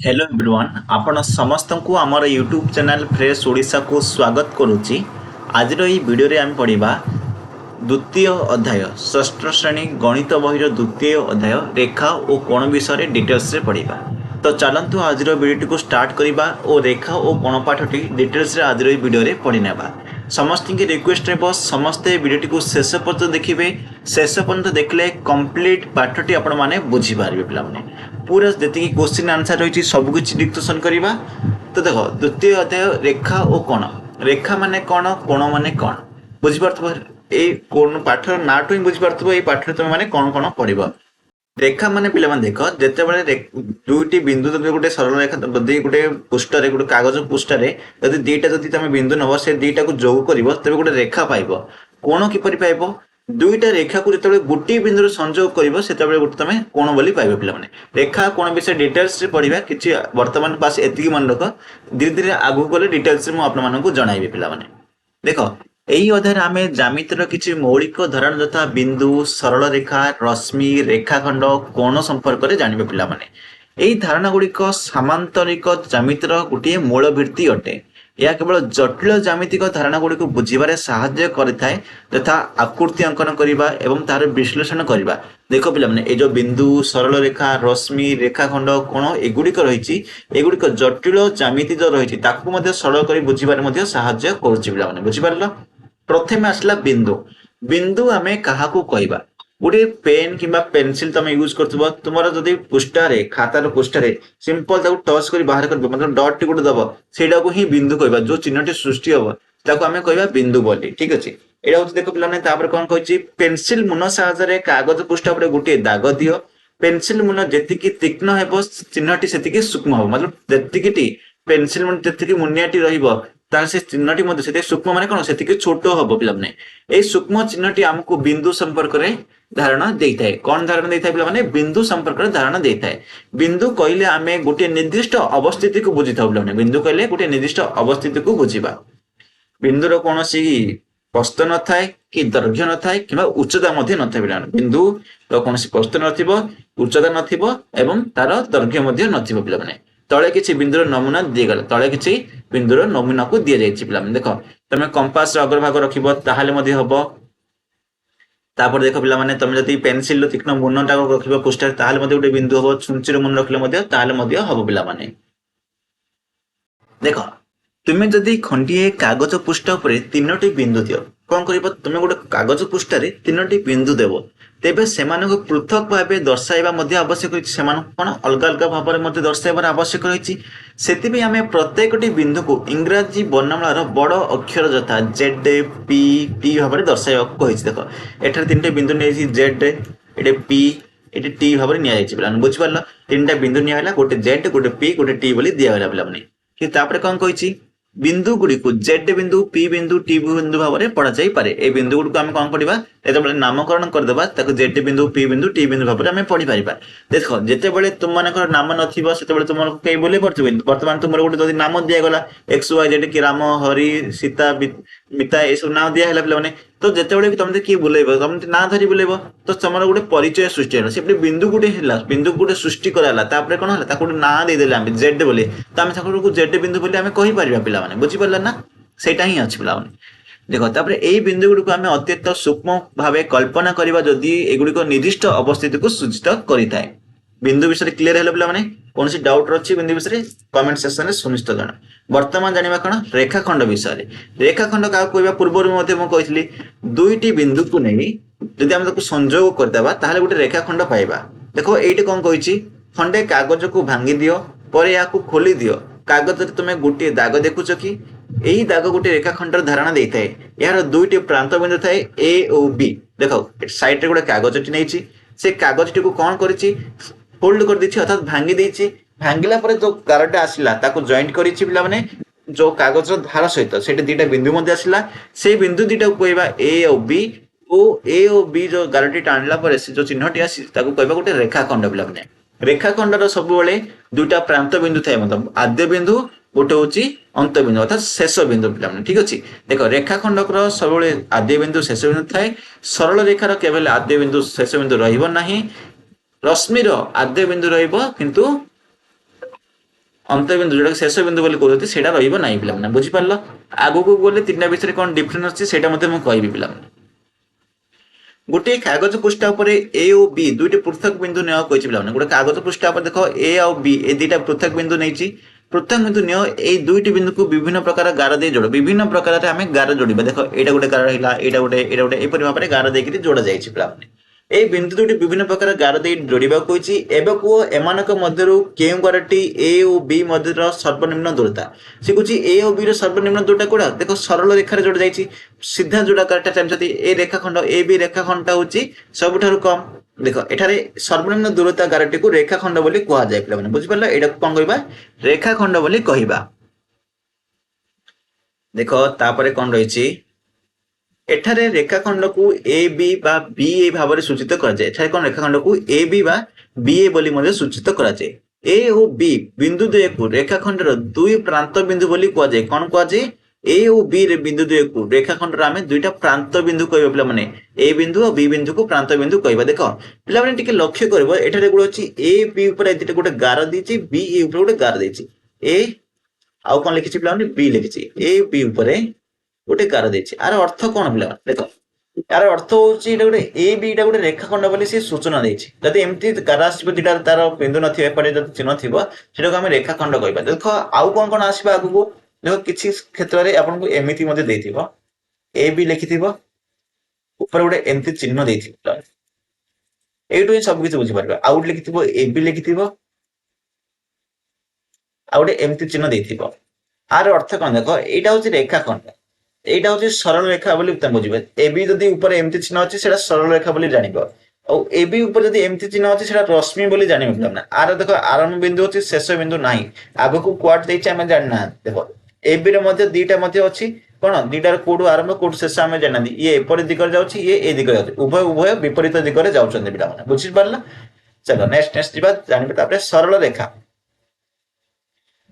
Hello everyone आपण समस्त को आमर यूट्यूब चैनल फ्रेश ओडिशा को स्वागत करुच्ची। आज वीडियो रे आम पढ़ा द्वितीय अध्याय षष्ठ श्रेणी गणित बहिर द्वितीय अध्याय रेखा और कोण विषय डिटेल्स रे पढ़ा। तो चलतु आज वीडियो को स्टार्ट करवा और रेखा और कोण पाठटी डिटेल्स रे आज वीडियो रे पढ़ी नेबा। समस्त की रिक्वेस्ट रही समस्ते वीडियो को शेष पर्यंत देखिए। शेष पर्यंत देखले कंप्लीट पाठटी आपण माने बुझी पारिबे पिला माने पूरा जी क्वेश्चन आंसर रही सबकि डिस्कसन करवा। तो देख द्वितीय अध्याय रेखा और कोण। रेखा माने कौन, कोण माने कौन बुझीपार कोण पाठर ना टू ही बुझीपार ये पाठ तुम मैंने कौन कौन पढ़। रेखा माने पिला माने देख जिते दुईटी बिंदु गोटे सरल रेखा गोटे पृष्ठ गोटे कागज पृष्ठ जब दीटा जब तुम बिंदु नब से दीटा को जोग कर तेज गोटे रेखा पाइब। कोण किपरि पाइब? दुईटा रेखा को जो गोटे बिंदु संयोग कर से तुम कोण बोली पाइब। पिला माने रेखा कोण विषय डिटेल्स पढ़ा कि बर्तमान पास एति मन रख धीरे धीरे आगू गले डिटेल्स मुझे जनइबी। पिला माने देख यही अध्याय आम ज्यामितिर किसी मौलिक धरण यथा बिंदु, सरल रेखा, रश्मि, रेखाखंड, कोण संपर्क में जानवे। पिला माने यही धारणा गुड़िक सामांतरिक ज्यामितिर गोटे मूल भित्ति अटे। यह केवल जटिल ज्यामितिक धारणा गुड़िक बुझे साहाय्य करिथाए यथा आकृति अंकन करने एवं तार विश्लेषण करने। देख पिला माने ये जो बिंदु, सरल रेखा, रश्मि, रेखाखंड, कोण एगुड़िक रही एगुड़िक जटिल ज्यामिति जो रही सरल कर बुझे साहाय्य करुच्ची। पिला माने बुझिपारल। प्रथम आसला बिंदु। बिंदु आमे काहाकू कहबा? गोटे पेन किंबा पेंसिल तुम यूज करथबो तुमर जदी पृष्ठारे खातार पृष्ठारे सिंपल ताकू टच कर बाहर कर मतलब डॉट टी गोटे दबो सेटा को ही बिंदु कहबा। जो चिन्हटी सृष्टि हो ताकू आमे कहबा बिंदु बोली। ठीक अछि। एटा होछि देखो पिलाने तापर कोन कहछि पेंसिल मुन साहाय्य कागज पृष्ठा पर गोटे दाग दियो। पेंसिल मुन जेतिकी तीक्ष्ण हेबो चिन्हटी सेतिकी सूक्ष्म हो मतलब जेतिकीटी पेंसिल मुन जेतिकी मुनियाटी रहिबो तार से चिन्हटी मध्य से सूक्ष्म माने कोन सेतिकी छोट हबो। पिला माने ए सूक्ष्म चिन्हटी हमको बिंदु संपर्क रे धारणा देइथाय। कोन धारणा देइथाय? पिला माने बिंदु संपर्क रे धारणा देइथाय। बिंदु कहले आमे गोटे निर्दिष्ट अवस्थिति को बुझिथाउ। पिला माने बिंदु कहले गोटे निर्दिष्ट अवस्थिति को बुझिबा। बिंदुर कोनोसी प्रस्थ न थाए कि दैर्घ्य न थाए किंबा उच्चता मध्य न थाए। पिला माने बिंदु तो कोनोसी प्रस्थ नथिबो, उच्चता नथिबो एवं तार दैर्घ्य मध्य नथिबो। पिला माने तले किछि बिंदुर नमूना दिगला। तले किछि बिंदुर नमूना को दिया जायछि। पिला माने देखो तमे कंपास रो अग्रभाग रखिबो ताहाले मध्ये हबो। तापर देखो पिला माने तमे जति पेंसिल रो तीक्ष्ण मुनटा को रखिबो पृष्ठ ताहाले मध्ये गोटे बिंदु हबो। छुंचीर मुन रखले मध्ये ताहाले मध्ये हबो। पिला माने देखो तुमे जदि खंडिए कागज पृष्ठ पर तीनोटी बिंदु दियो कौन कर तुम गोटे कागज पृष्ठ तीनोटी बिंदु देव तेबे सेमानक पृथक भाव दर्शाइबा आवश्यक होती। कौन अलग अलग भाव में दर्शाइबार आवश्यक रही। से आम प्रत्येकटी बिंदु को इंग्राजी वर्णमालार बड़ अक्षर यथा जेड, पी, टी भाव में दर्शाइबा कही। देख एठार तीन बिंदु नहीं जेड, ये पी, ये टी भाव में नि बुझिपार। तीन टा बिंदु निगला गोटे जेड, गोटे पी, गोटे टी बोली दिगला। पिला कि कौन कही बिंदु गुड़ी को जेड बिंदु, पी बिंदु, टी बिंदु भाव में पढ़ा जाई पारे। ए बिंदु गुड़ी को आम कौन पढ़ा जो नामकरण करदेबा जेड बिंदु, पी बिंदु, टी बिंदु भाव में पढ़ी पार। देख जिते तुम मान नाम नथिबो तुम कई बोले पारे। बर्तमान तुम गोटे नाम दिगला एक्स वाई जेड कि राम, हरि, सीता, मिता ये सब नाम दिया पे तो जिते तुम किए बुलेब तुम ना धरी बुलेब तो तुम गोटे परिचय सृष्टि है। से बिंदु गुटे बिंदु गुटे सृष्टि कराला कौन है गोटे ना देदेले आम जेड बोले तो आम जेड बिंदु बोली आम कहीपर। पिला बुझीपार ना सहीटा ही अच्छी। पिला देख तापर यही बिंदु गुड़ी को आम अत्यंत सूक्ष्म भाव कल्पना करवा जदि एगुड़िक निर्दिष्ट अवस्थिति को सूचित करें। बिंदु विषय क्लीयर है। पिला कौन सी डाउट रही बिंदु विषय कमेंट सेक्शन में सुनिश्चित जाना। वर्तमान जाना कौन रेखाखंड विषय। रेखाखंड क्या कहवा पूर्व कही दुईटी बिंदु को नहीं जदि आम संयोग करदेबा ताहले गोटे रेखाखंड पाइबा। देखो ये कौन कही खंडे कागज को भांगी दियो पर या खोली दियो कागज तुम गोटे दाग देखुच कि यही दाग गोटे रेखाखंड धारणा देता है। यार दुईटी प्रांत बिंदु थाए ए और बी। देखो साइड रे गोटे कागजटी नहीं से कागजटी को कौन कर फोल्ड कर दी अर्थात भांगी देछि। भांगिला पर जो गारटा आसिला ताको जॉइंट करिछि। पिला माने जो कागज धार सहित सेठी दीटा बिंदु मध्ये आसिला से बिंदु दीटा को कहबा ए और बी। ओ ए और बी जो गारटी टाणला पर से जो चिन्हटी आसी ताको कहबा गोटे रेखाखंड। पिला माने रेखाखंडर सब बेले दुईटा प्रांत बिंदु थाए मतलब आद्य बिंदु गोटे हूँ अंत बिंदु अर्थात शेष बिंदु। पिला ठीक अच्छे देख रेखाखंडक सब आद्य बिंदु शेष बिंदु थाए। सरल रेखार केवल आद्य बिंदु शेष बिंदु रहिबो नाही। रश्मिर आद्य बिंदु रहिबो किंतु अंतबिंदु जोटा शेष बिंदु बोली कहते सेटा रहिबो नाही पिला माने बुझी पारलो आगो को बोले तीनटा विषय कोन डिफरेंस अछि सेटा मते म कहबी पिला माने गोटे कागज पृष्ठ उपरे ए और बी दुईटी पृथक बिंदु नेवा कहछि पिला माने गोटे कागज पृष्ठ पर देखो ए और बी ए दुईटा पृथक बिंदु नैछि पृथक बिंदु नियो ए दुईटी बिंदु को विभिन्न प्रकार गार दे जोड़ विभिन्न प्रकार रे हमें गार जोड़िबा देखो एटा गोटे गार हिला एटा गोटे ए परि भाबरे गार देकि जोड़ा जाइछि पिला माने ए बिंदु दुटी विभिन्न प्रकार गार दे जोड़िबा कहछि एबे को एमानक मध्यरु केउ गारटी ए और बी मध्यर सर्वनिम्न दूरता से कहछि ए और बी रो सर्वनिम्न दूरता कोडा देखो सरल रेखा रे जोड़ जाइछि सीधा जोड़ा गारटा चाहछति ए रेखाखंड ए बी रेखाखंडटा होछि सबठारु कम देखो एठारे सर्वनिम्न दूरता गारटी को रेखाखंड बोली कहा जाय पिला माने बुझि परला एडा कोन कहबा रेखाखंड बोली कहिबा देखो तापरे कोन रहिछि एठारे रेखाखंड को ए बी बा बी ए भाव में सूचित करा जाए एठारे कोन रेखाखंड को ए बी बा बी ए बोली मध्ये सूचित करा जाए ए और बी बिंदु द्वय को रेखाखंड रो दुई प्रांत बिंदु बोली कहा जाए कोन कहा जाए ए और बी रे बिंदु द्वय को रेखाखंड रो हमें दुईटा प्रांत बिंदु कहबा पिला माने ए बिंदु और बी बिंदु को प्रांत बिंदु कहबा देखो पिला माने टिके लक्ष्य करबो एठारे गुड अछि ए बी ऊपर एते गोटे गार दिछि बी ए ऊपर गोटे गार दिछि ए आउ कोन लिखिछि पिला माने बी लिखिछि ए बी ऊपर गोटे गार देछि आर अर्थ कोन पिला देखो यार अर्थ होछि एटा गोटे ए बी एटा गोटे रेखाखंड बोली से सूचना देछि जदि एम्ति गार आसीबो दिटा तार बिंदु नथिबे परे जदि चिन्ह थिबो सेटा को हम रेखाखंड कहबा देखो आउ कोन कोन आसीबा आगु को देखो किछि क्षेत्र रे आपन को एमिति मध्ये देथिबो ए बी लिखिथिबो ऊपर गोटे एम्ति चिन्ह देथिबो एटु ही सब किछ बुझि परबा आउट लिखिथिबो ए बी लिखिथिबो आउटे एम्ति चिन्ह देथिबो आर अर्थ कोन देखो एटा होछि रेखाखंड एटा होछि सरल रेखा बोली तम बुझिबे ए बी जदि ऊपर एम्ति चिन्ह अछि सेटा सरल रेखा बोली जानिबो औ ए बी ऊपर जदि एम्ति चिन्ह अछि सेटा रश्मि बोली जानिबो ना आर देखो आरंभ बिंदु अछि शेष बिंदु नाही आगो को क्वाड देछि हम जानना देखो ए बी रे मध्ये दीटा मध्ये अछि कोन दीटार कोड आरंभ कोड शेष हम जानना ये एपरि दिगरे जाउछि ये ए दिगरे जाउछि उभय उभय विपरीत दिगरे जाउछन्ते बिटा माने बुझि परला चलो नेक्स्ट दिबा जानिबे तापर सरल रेखा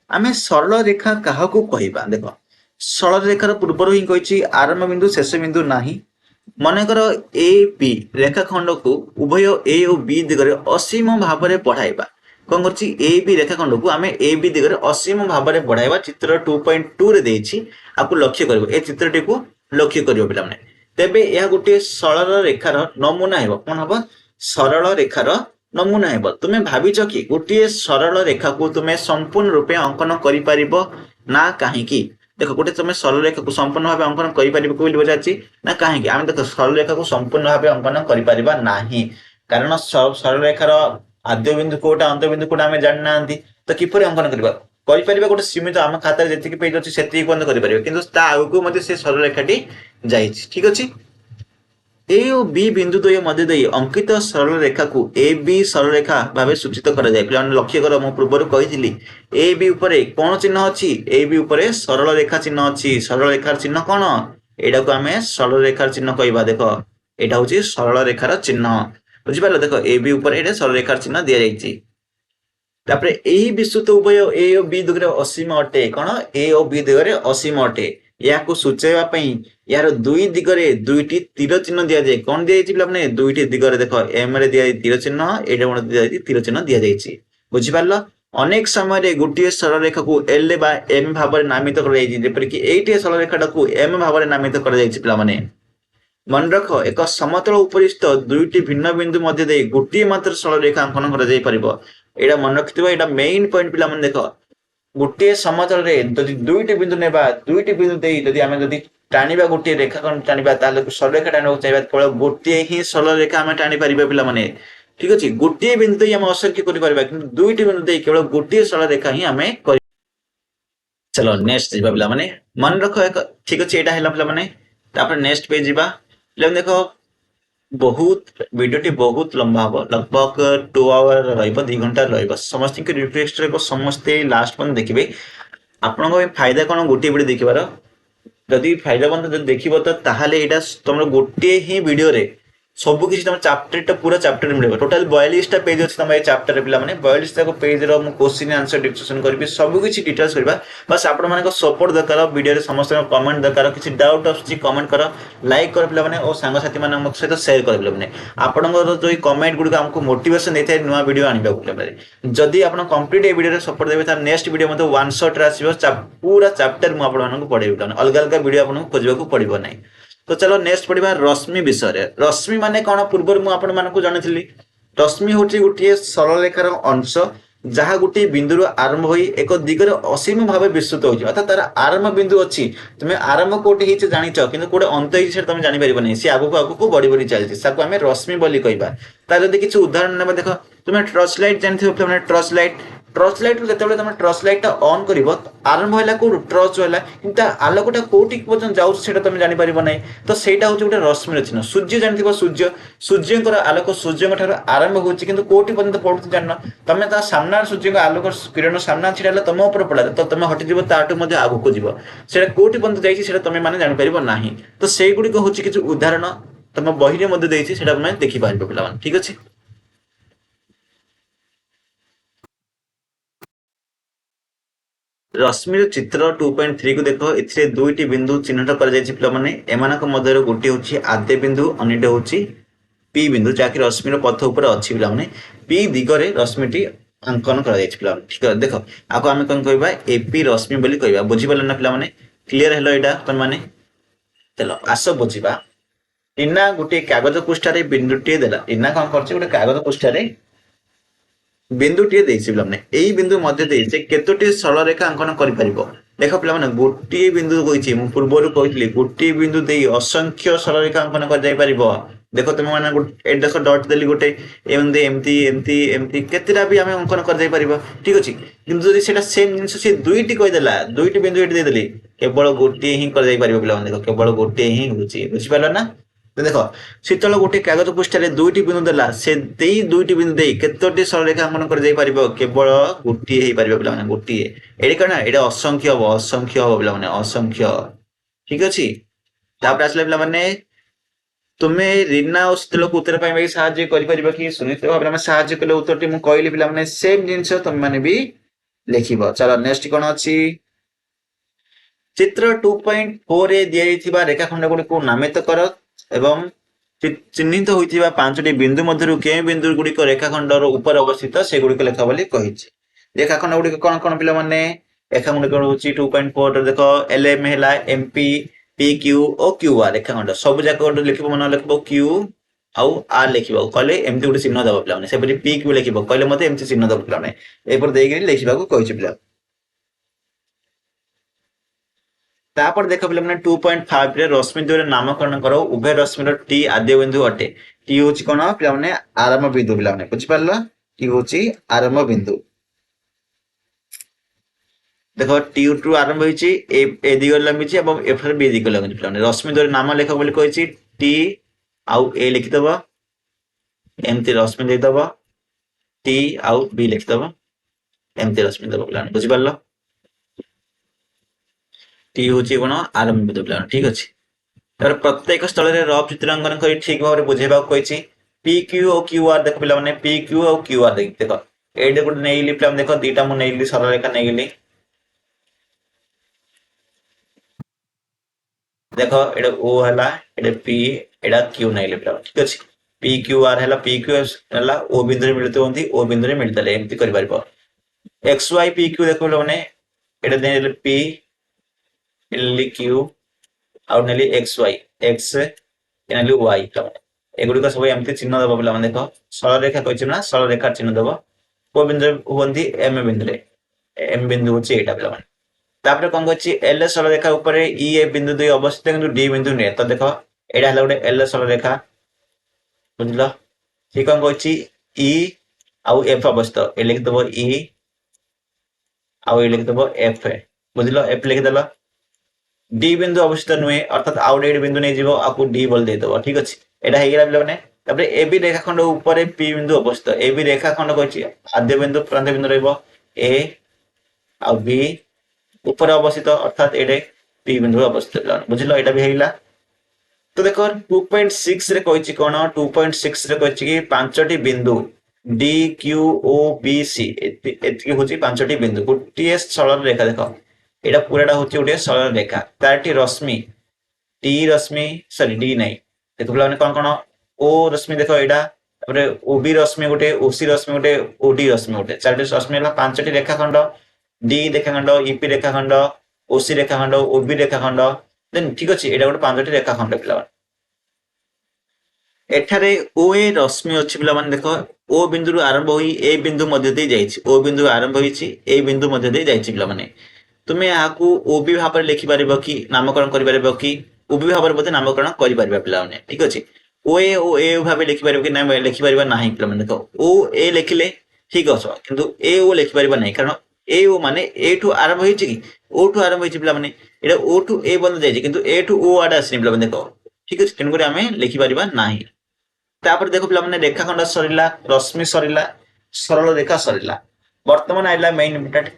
आमे सरल रेखा काहा को कहिबा देखो सरल रेखार पूर्वर ही कही आरंभ बिंदु शेष बिंदु नाही मनकर ए बी रेखाखंड को उभय ए और बी दिगरे असीम भाव में बढ़ाइबा कौन कर ए बी रेखाखंड को आम ए बी दिगरे असीम भाव में बढ़ाइबा चित्र 2.2 रे देछि आपको लक्ष्य करबो ए चित्रटी को लक्ष्य करियो पिला माने तेबे यह गोटे सरल रेखार नमूना हेबो कोन हबो सरल रेखार नमूना हेबो तुमे भाबिछ कि गोटे सरल रेखा को तुमे संपूर्ण रूपे अंकन करि परिबो ना काहे की देखो गोटे तुम सरल रेखा को संपूर्ण भाव अंकन करि परिबो कोइल बजाछि ना काहे कि आमे देखो सरल रेखा को संपूर्ण भाव अंकन करि परिबा नाही कारण सरल रेखार आद्य बिंदु कोटा अंत बिंदु कोटा आमे जानि नांती तो किपरि अंकन करबा करि परिबा गोटे सीमित आम खाता रे जेतिकि पेज अछि सेति बंद करि परिबा किंतु ता आगु मते से सरल रेखाटी जाइछि ठीक अछि ए और बी बिंदु द्वय मध्य दे अंकित सरल रेखा को ए बी सरल रेखा भाव सूचित करा जाय पिलान लक्ष्य कर मु पूर्व कहिथिली ए बी ऊपर कोन चिन्ह अछि ए बी ऊपर सरल रेखा चिन्ह अछि सरल रेखार चिन्ह कोन एडा को हमें सरल रेखार चिन्ह कहबा देखो एटा होछि सरल रेखार चिन्ह बुझि पालो देखो ए बी ऊपर एटा सरल रेखार चिन्ह दिया जाइछि तापरे एही विस्तृत उभय ए और बी दिगरे असीम अटे कोन ए और बी दिगरे असीम अटे या को सूचेबा पई यार दुई दिगरे दुईटी तीर चिन्ह दिया जाय कोन दिया जाय माने दुईटी दिगरे देखो एम रे दिया तीर चिन्ह एडा कोन दिया जाय तीर चिन्ह दिया जायछि बुझि पारलो अनेक समय रे गोटिए सरल रेखा को एल बा एम भाव रे नामित कर जायछि जेपर कि एटी सरल रेखाटा को एम भाव रे नामित कर जायछि पिला माने मन रख एक समतल उपरिस्थ दुईटी भिन्न बिंदु मध्य दे गोटिए मात्र सरल रेखा अंकन कर जाय परिबो एडा मन रखितबा एडा मेन पॉइंट पिला माने देखो गोटे समतल रे जदि दुईटी बिंदु नेबा दुईटी बिंदु देई जदि आमे जदि टाणीबा गोटे रेखा कोन टाणीबा ताले सरल रेखा टाणो चाहिबा केवल गोटे ही सरल रेखा आमे टाणी परिबा पिला माने ठीक अछि गोटे बिंदु देई आमे असंख्य करि परिबा किंतु दुईटी बिंदु देई केवल गोटे सरल रेखा ही आमे करि चलो नेक्स्ट जिबा पिला माने मन रखो एक ठीक अछि एटा हैला पिला माने तापर नेक्स्ट पेज जिबा ले देखो बहुत वीडियोटी बहुत लंबा हो लगभग 2 आवर रहइबो 2 घंटा रहइबो समस्त के रिक्वेस्ट रहइबो समस्त लास्ट पन देखिबे आपन को फायदा कोन गोटे वीडियो देखिबार जदि फायदा बंद जदि देखिबो त ताहाले एटा तमरो गोटे ही वीडियो रे सब किसी तुम चैप्टर पूरा चैप्टर मिल टोटाल 42 पेज अच्छे तुम ये चैप्टर पे 42 तक पेज क्वेश्चन आंसर डिस्कशन करी सब किसी डिटेल्स करवा बस आपण मान सपोर्ट दरकार वीडियो समस्त कमेंट दरकार किसी डाउट आसूँ कमेंट कर लाइक कर पे और सांगसाथी मान सहित सेयार कर पे आपंकर जो कमेंट गुड़िक आमको मोटिवेशन देता है नुआ वीडियो आने पे जदि आप कंप्लीट ये वीडियो सपोर्ट देते हैं नेक्स्ट वीडियो मतलब वन शॉट आसो पूरा चैप्टर मुझे पढ़ेबी अलग अलग वीडियो आपको खोजा पड़ो ना तो चलो नेक्स्ट पढ़ा रश्मि विषय रश्मि माने कौन पूर्व मुझे जनी रश्मि हूँ गोटे सरलरेखार अंश जहाँ गोटे बिंदु आरंभ हो एक दिगरे असीम भाव विस्तृत हो अर्थात तार आरंभ बिंदु अच्छी तुम्हें आरंभ कौटे हो जाच कि गोटे अंत हो तुम जापर नहीं सी आगू आगू बढ़ी बढ़ी चलती आम रश्मि बोली कहवा तार जब किसी उदाहरण ना देख तुम्हें टर्च लाइट जानते टर्च लाइट जो तुम टर्च लाइट ऑन कर आरंभ है कौट टर्च है कि आलोकटा कौटी पर्यटन जाऊँ तुम जापर ना तो सहीटा हूँ गोटे रश्मि चिन्ह सूर्य जानते सूर्य सूर्य आलोक सूर्य आरंभ हो कौटी पर्यटन पड़ू जान तुम सामना सूर्य आलोक किरण सामना छिड़ा तुम ऊपर पड़ा तो तुम हटिज ताठू आगू जीव से कौटी पर्यटन जाइए तुम मैंने जापर ना तो से गुड़िक हूँ किसी उदाहरण तुम बही में तुम देखिपार पे ठीक अच्छे रश्मिर चित्र 2.3 को देख ए दुईटी बिंदु चिन्हट कर गोटे हूँ आद्य बिंदु अन्यटे हूँ पी बिंदु जहाँकि रश्मिर पथ उपर अच्छी पे पी दिगरे रश्मिटी आंकन कर ठीक है देख आपको आम कौन कह एपी रश्मि बोली कह बुझीपार ना पे क्लीयर है यहाँ तुम मैंने चलो आस बुझा टीना गोटे कागज पृष्ठार बिंदुटे देला टीना कौन कर गोटे कागज पृष्ठार बिंदुटे पे बिंदु मध्य से केतोटी सरल रेखा अंकन कर देख पे गोटे बिंदु कही पूर्व कही गोटे बिंदु दे असंख्य सरल रेखा अंकन कर देख तुम मैंने देख डट देली गोटे एमती एमती एमती एमती केतेटा भी आम अंकन कर ठीक अच्छे कि सेम जिन दुईटी कहीदेला दुईटी बिंदु ये देदेली केवल गोटे ही कर पे देख केवल गोटे ही हूँ बुझीपार ना तो देख शीतल गोटे कागज पृष्ठार दुईटी बिंदु देला से दुईटी बिंदु दे केतोटी सरलरेखा अंकन कर केवल गोटे ही पार पे गोटे ये कौन ये असंख्य हम असंख्य हम पे असंख्य ठीक अच्छे आसला पे तुम्हें रीना और शीतल को उत्तर पाइबा साहाଯ୍य कर कि सुनिश्चित भाव में साहाଯ୍य कले उत्तर मुझे कहली पे सेम जिनस तुम मैंने भी लिख चलो नेक्स्ट कौन अच्छी चित्र 2.4 दिया रेखाखंड गुड़िक नामित कर एवं चिन्हित होता 5टी बिंदु मध्य के बिंदु गुड़िक रेखाखंडर ऊपर अवस्थित से गुड़िक लेख बोली कही रेखाखंड गुड़िक कौन कौन पे रेखाखंड हूँ 2.4 देख एलएम है एमपी पी क्यू और क्यू आर रेखाखंड सब जाक लिख मन लिख क्यू आउ आर लिख कहले एमती गोटे चिन्ह दब पे पी क्यू लिख कहले मत एमती चिन्ह दब पे लिखा कही पे तापर देख पे 2.5 रे रश्मि द्वय नामकरण करो उभय रश्मिर टी आद्य बिंदु अटे टी हूँ कौन पे आरंभ बिंदु पे बुझिपार टी हूँ आरंभ बिंदु देख टी टू आरंभ होती ए दिग लंबी एफ बी दिग लंबी पे रश्मि द्वय नाम लेख बोली कही टी आउ ए लिखिदब एमती रश्मि देदब टी आउ बी लिखिदब एमती रश्मि दब पे बुझिपार टी हूँ कौन आरंभ बिंदु पे ठीक अच्छे प्रत्येक स्थल में रफ चित्रांकन कर ठीक भाव में बुझेबा कही पी क्यू और क्यू आर देख पे पी क्यू और क्यू आर देख ये गोटे नहीं पे देख दीटा मुझे सरल रेखा नहीं देख ये ओ है पी एटा क्यू नहीं पे ठीक अच्छे पी क्यू आर है पी क्यू है ओ बिंदु मिलते होती ओ बिंदु मिलते एमती कर एक्स वाई पी क्यू देख पे पी क्यू आउ नेली एक्स वाई एक्स नेली वाई एगुड़िक सब एमती चिन्ह दब पे देख सरल रेखा कही ना सरल रेखा चिन्ह दब को बिंदु हमें एम बिंदु एम बिंदु हूँ यहाँ पे तापर कौन कही एल सरल रेखा ऊपर ई ए बिंदु दुई अवस्थित किंतु डी बिंदु नुहे तो देख यहाँ है गोटे एल सरल रेखा बुझल सी कौन कही ई आउ एफ अवस्थित ये लिखिदब ई आउ ये लिखिदब एफ बुझल एफ लिखिदेल डी बिंदु अवस्थित नुहे अर्थात आउ डे बिंदु नहीं जीव आपको डी बोल देदेव ठीक अच्छे यहाँ हो गला पे ए बी रेखाखंड ऊपर पी बिंदु अवस्थित ए बी रेखाखंड कही आद्य बिंदु प्रांत बिंदु रही आ बी ऊपर अवस्थित अर्थात ये पी बिंदु अवस्थित बुझल यहाँ भी है तो देखो 2.6 रे कहछि कोन 2.6 रे कहछि कि पांचटी बिंदु D Q O B C एति होछि पांचटी बिंदु गोटे सरल रेखा देखो एटा पूराटा होछि गोटे सरल रेखा तारटी रश्मि टी रश्मि सॉरी डी नहीं देखो पिला कोन कोन ओ रश्मि देखो एटा तापर ओ बी रश्मि गोटे ओ सी रश्मि गोटे ओ डी रश्मि गोटे चारटी रश्मि हला पांचटी रेखाखंड डी रेखाखंड ईपी रेखाखंड ओ सी रेखाखंड ओ बी रेखाखंड देन ठीक अछि एटा गोटे पांचटी रेखाखंड पिला एठारे ओ ए रश्मि अछि पिला माने देखो ओ बिंदु रु आरंभ होई ए बिंदु मध्य दे जाइछि ओ बिंदु आरंभ होईछि ए बिंदु मध्य दे जाइछि पिला माने तुमे याकू ओ बी भाबरे लिखि पारिबो कि नामकरण करि पारिबो कि ओ बी भाबरे बोते नामकरण करि पारिबा पिला माने ठीक अछि ओ ए भाबे लिखि पारिबो कि ना लिखि पारिबा नाही पिला माने देखो ओ ए लिखिले ठीक अछि किंतु ए ओ लिखि पारिबा नाही कारण ए ओ माने ए टू आरंभ होईछि कि ओ टू आरंभ होईछि पिला माने एटा ओ टू ए बन जाइछि किंतु ए टू ओ आडा आसी पिला माने देखो ठीक अछि तेनु करे हमें लिखि पारिबा नाही तापर देखो पिला माने रेखाखंड सरिला रश्मि सरिला सरल रेखा सरिला वर्तमान आइला मेन इम्पोर्टेंट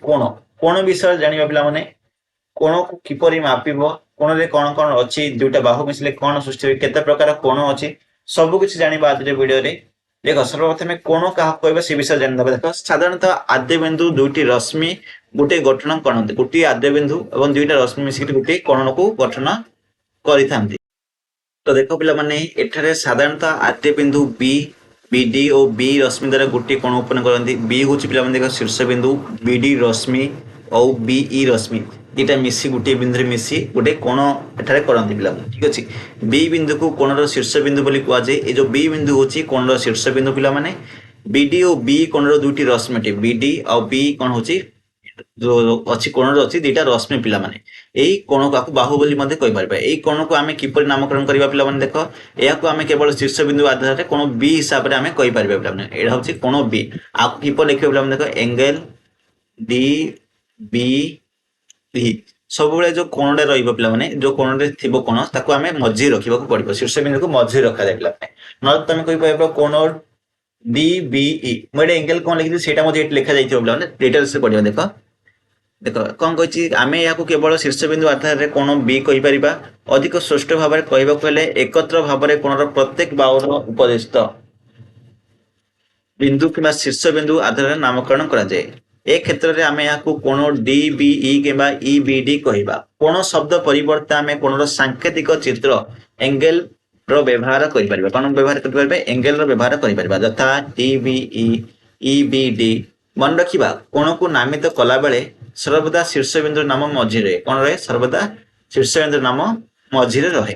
कोण विषय जानिबा पिला माने कोण को किपरि मापिबो कोण रे कोण कोण अछि दुटा बाहु मिसले कोण सृष्टि होय केते प्रकार कोण अछि सब कुछ जानिबा आज रे वीडियो रे देखो सर्वप्रथम कोण काहा कहबा से विषय जानिबा देखो साधारणतः आद्य बिंदु दुटी रश्मि गोटे गठन करनते गोटे आद्य बिंदु एवं दुईटा रश्मि मिसिक गोटे कोण को गठन करिथांती तो देखो पिला माने एठारे साधारणतः आद्य बिंदु बी बीडी और बी रश्मि द्वारा गोटे कोण उत्पन्न करती बी हूँ पिला माने देखो शीर्ष बिंदु बीडी रश्मि और बीई रश्मि दुटा मिसी गोटे बिंदु मिसी गोटे कोण एठारे करती पिला ठीक अच्छे बी बिंदु को कोणर शीर्ष बिंदु बोली कह जाए ये जो बी बिंदु होची कोणर शीर्ष बिंदु पिला माने बीडी और बी कोणर दुटी रश्मि बीडी और बी कोण होची जो अच्छी कोण अच्छी दुटा रश्मि पिला माने एई कोण को बाहु बोली मध्ये कहि परबा एई कोण को आमे किपर नामकरण करबा पिला माने देखो एया को आमे केवल शीर्ष बिंदु आधार रे कोण बी हिसाब रे आमे कहि परबा पिला माने एडा होची कोण बी आ किपर लिखबा पिला माने देखो एंगल डी बी ई सब बेले जो कोण रे रहइबो पिला माने जो कोण रे थिबो कोण ताको आमे मझी रखिबा को पड़िबो शीर्ष बिंदु को मझी रखा जाय पिला माने न तमे कहि परबा कोण डी बी ई मोडे एंगल कोण लिखि सेटा मध्ये लिखा जाइथिबो पिला माने डिटेल्स से पढिबो देखो देखो कौन कही आम या केवल शीर्ष बिंदु आधार में कोण बी कहीपर अधिक स्पष्ट भाव में कहले एकत्र भाव में कोणर प्रत्येक बाहुर उपदिष्ट बिंदु कि शीर्ष बिंदु आधार में नामकरण कराए ए क्षेत्र में आम या कोण डी बीई कि ई बी डी कहवा कोण शब्द परिवर्ते आम कोणर सांकेतिक चित्र एंगल व्यवहार कर कौन व्यवहार कर एंगल व्यवहार कर यथा D B E E B D मन रखा कोण को नामित कला बेले सर्वदा शीर्ष बिंदु नाम मझी रहे कौन रहे सर्वदा शीर्ष बिंदु नाम मझी रहे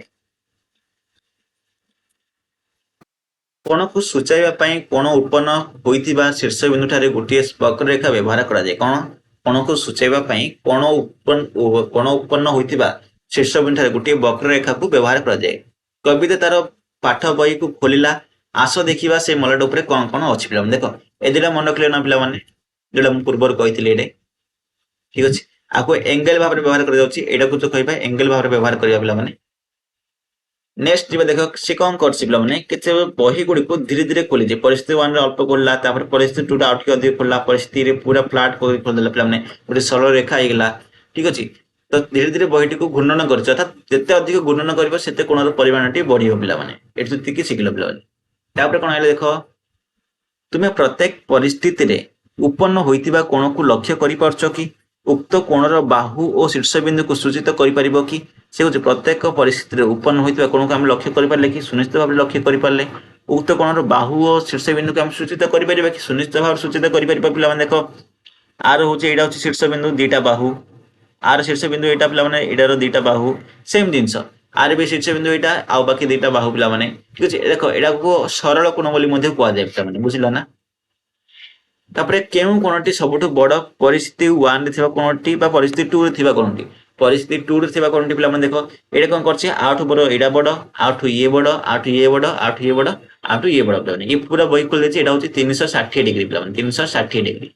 कोण को सूचाइबा कोण उत्पन्न होइतिबा शीर्ष बिंदु ठारे गोटे वक्ररेखा व्यवहार करा जाय कोण को सूचाइबा कोण उत्पन्न होइतिबा शीर्ष बिंदु ठारे गोटे वक्ररेखा को व्यवहार करा जाय कविता तार पाठ बही को खोलिला आस देखिबा से मलट उपरे कोन कोन अछि पिला देखो ए दिला मन रखले ना पिला माने जेला हम पूर्वर कहितले एडे ठीक अछि आको एंगल भाव व्यवहार कर जाउछि एडा को तो कहबा एंगल भाव व्यवहार करिया पिला माने नेक्स्ट जीवा देखो से कोन करछि पिला माने केते बही गुडी को धीरे धीरे खोली जे परिस्थिति 1 रे अल्प खोलला तापर परिस्थिति 2 टा आउट के अधिक खोलला परिस्थिति रे पूरा फ्लैट खोल देला पिला माने गोटे सरल रेखा हे गेला ठीक अछि तो धीरे धीरे बहीटी को घूर्णन करछ अर्थात जते अधिक घूर्णन करबो सेते कोणर परिमाणटी बढ़ियो पिला माने एतु तिकी सिखलो पिला माने तापर कोन आइले देखो तुमे प्रत्येक परिस्थिति रे उत्पन्न होइतिबा कोण को लक्ष्य करि परछो कि उक्त कोणर बाहु और शीर्ष बिंदु को सूचित करि परिबो कि से होचे प्रत्येक परिस्थिति रे उत्पन्न होइतिबा कोण को हम लक्ष्य करि परले कि सुनिश्चित भाव लक्ष्य करि परले उक्त कोणर बाहु और शीर्ष बिंदु को हम सूचित करि परिबा कि सुनिश्चित भाव सूचित करि परिबा पिला माने देखो आर होचे एडा होचे शीर्ष बिंदु दीटा बाहु आर शीर्ष बिंदु एटा पिला माने एडार दीटा बाहु सेम जिंस आर भी शीर्ष बिंदु एटा आ बाकी दीटा बाहु पिला माने ठीक अछि देखो एडा को सरल कोण बोली मध्ये कुआ जाय पिला माने बुझिला ना तापरे केउ कोणटी सबटु बड़ परिस्थिति 1 रे थिबा कोणटी बा परिस्थिति 2 रे थिबा कोणटी परिस्थिति 2 रे थिबा कोणटी पिला माने देखो एडे कोन करछि आउट बड़ एडा बड़ आउट ये बड़ आउट ये बड़ आउट ये बड़ आउट ये बड़ पिला माने ये पूरा बही खोल देछि एडा होछि 360 डिग्री पिला माने 360 डिग्री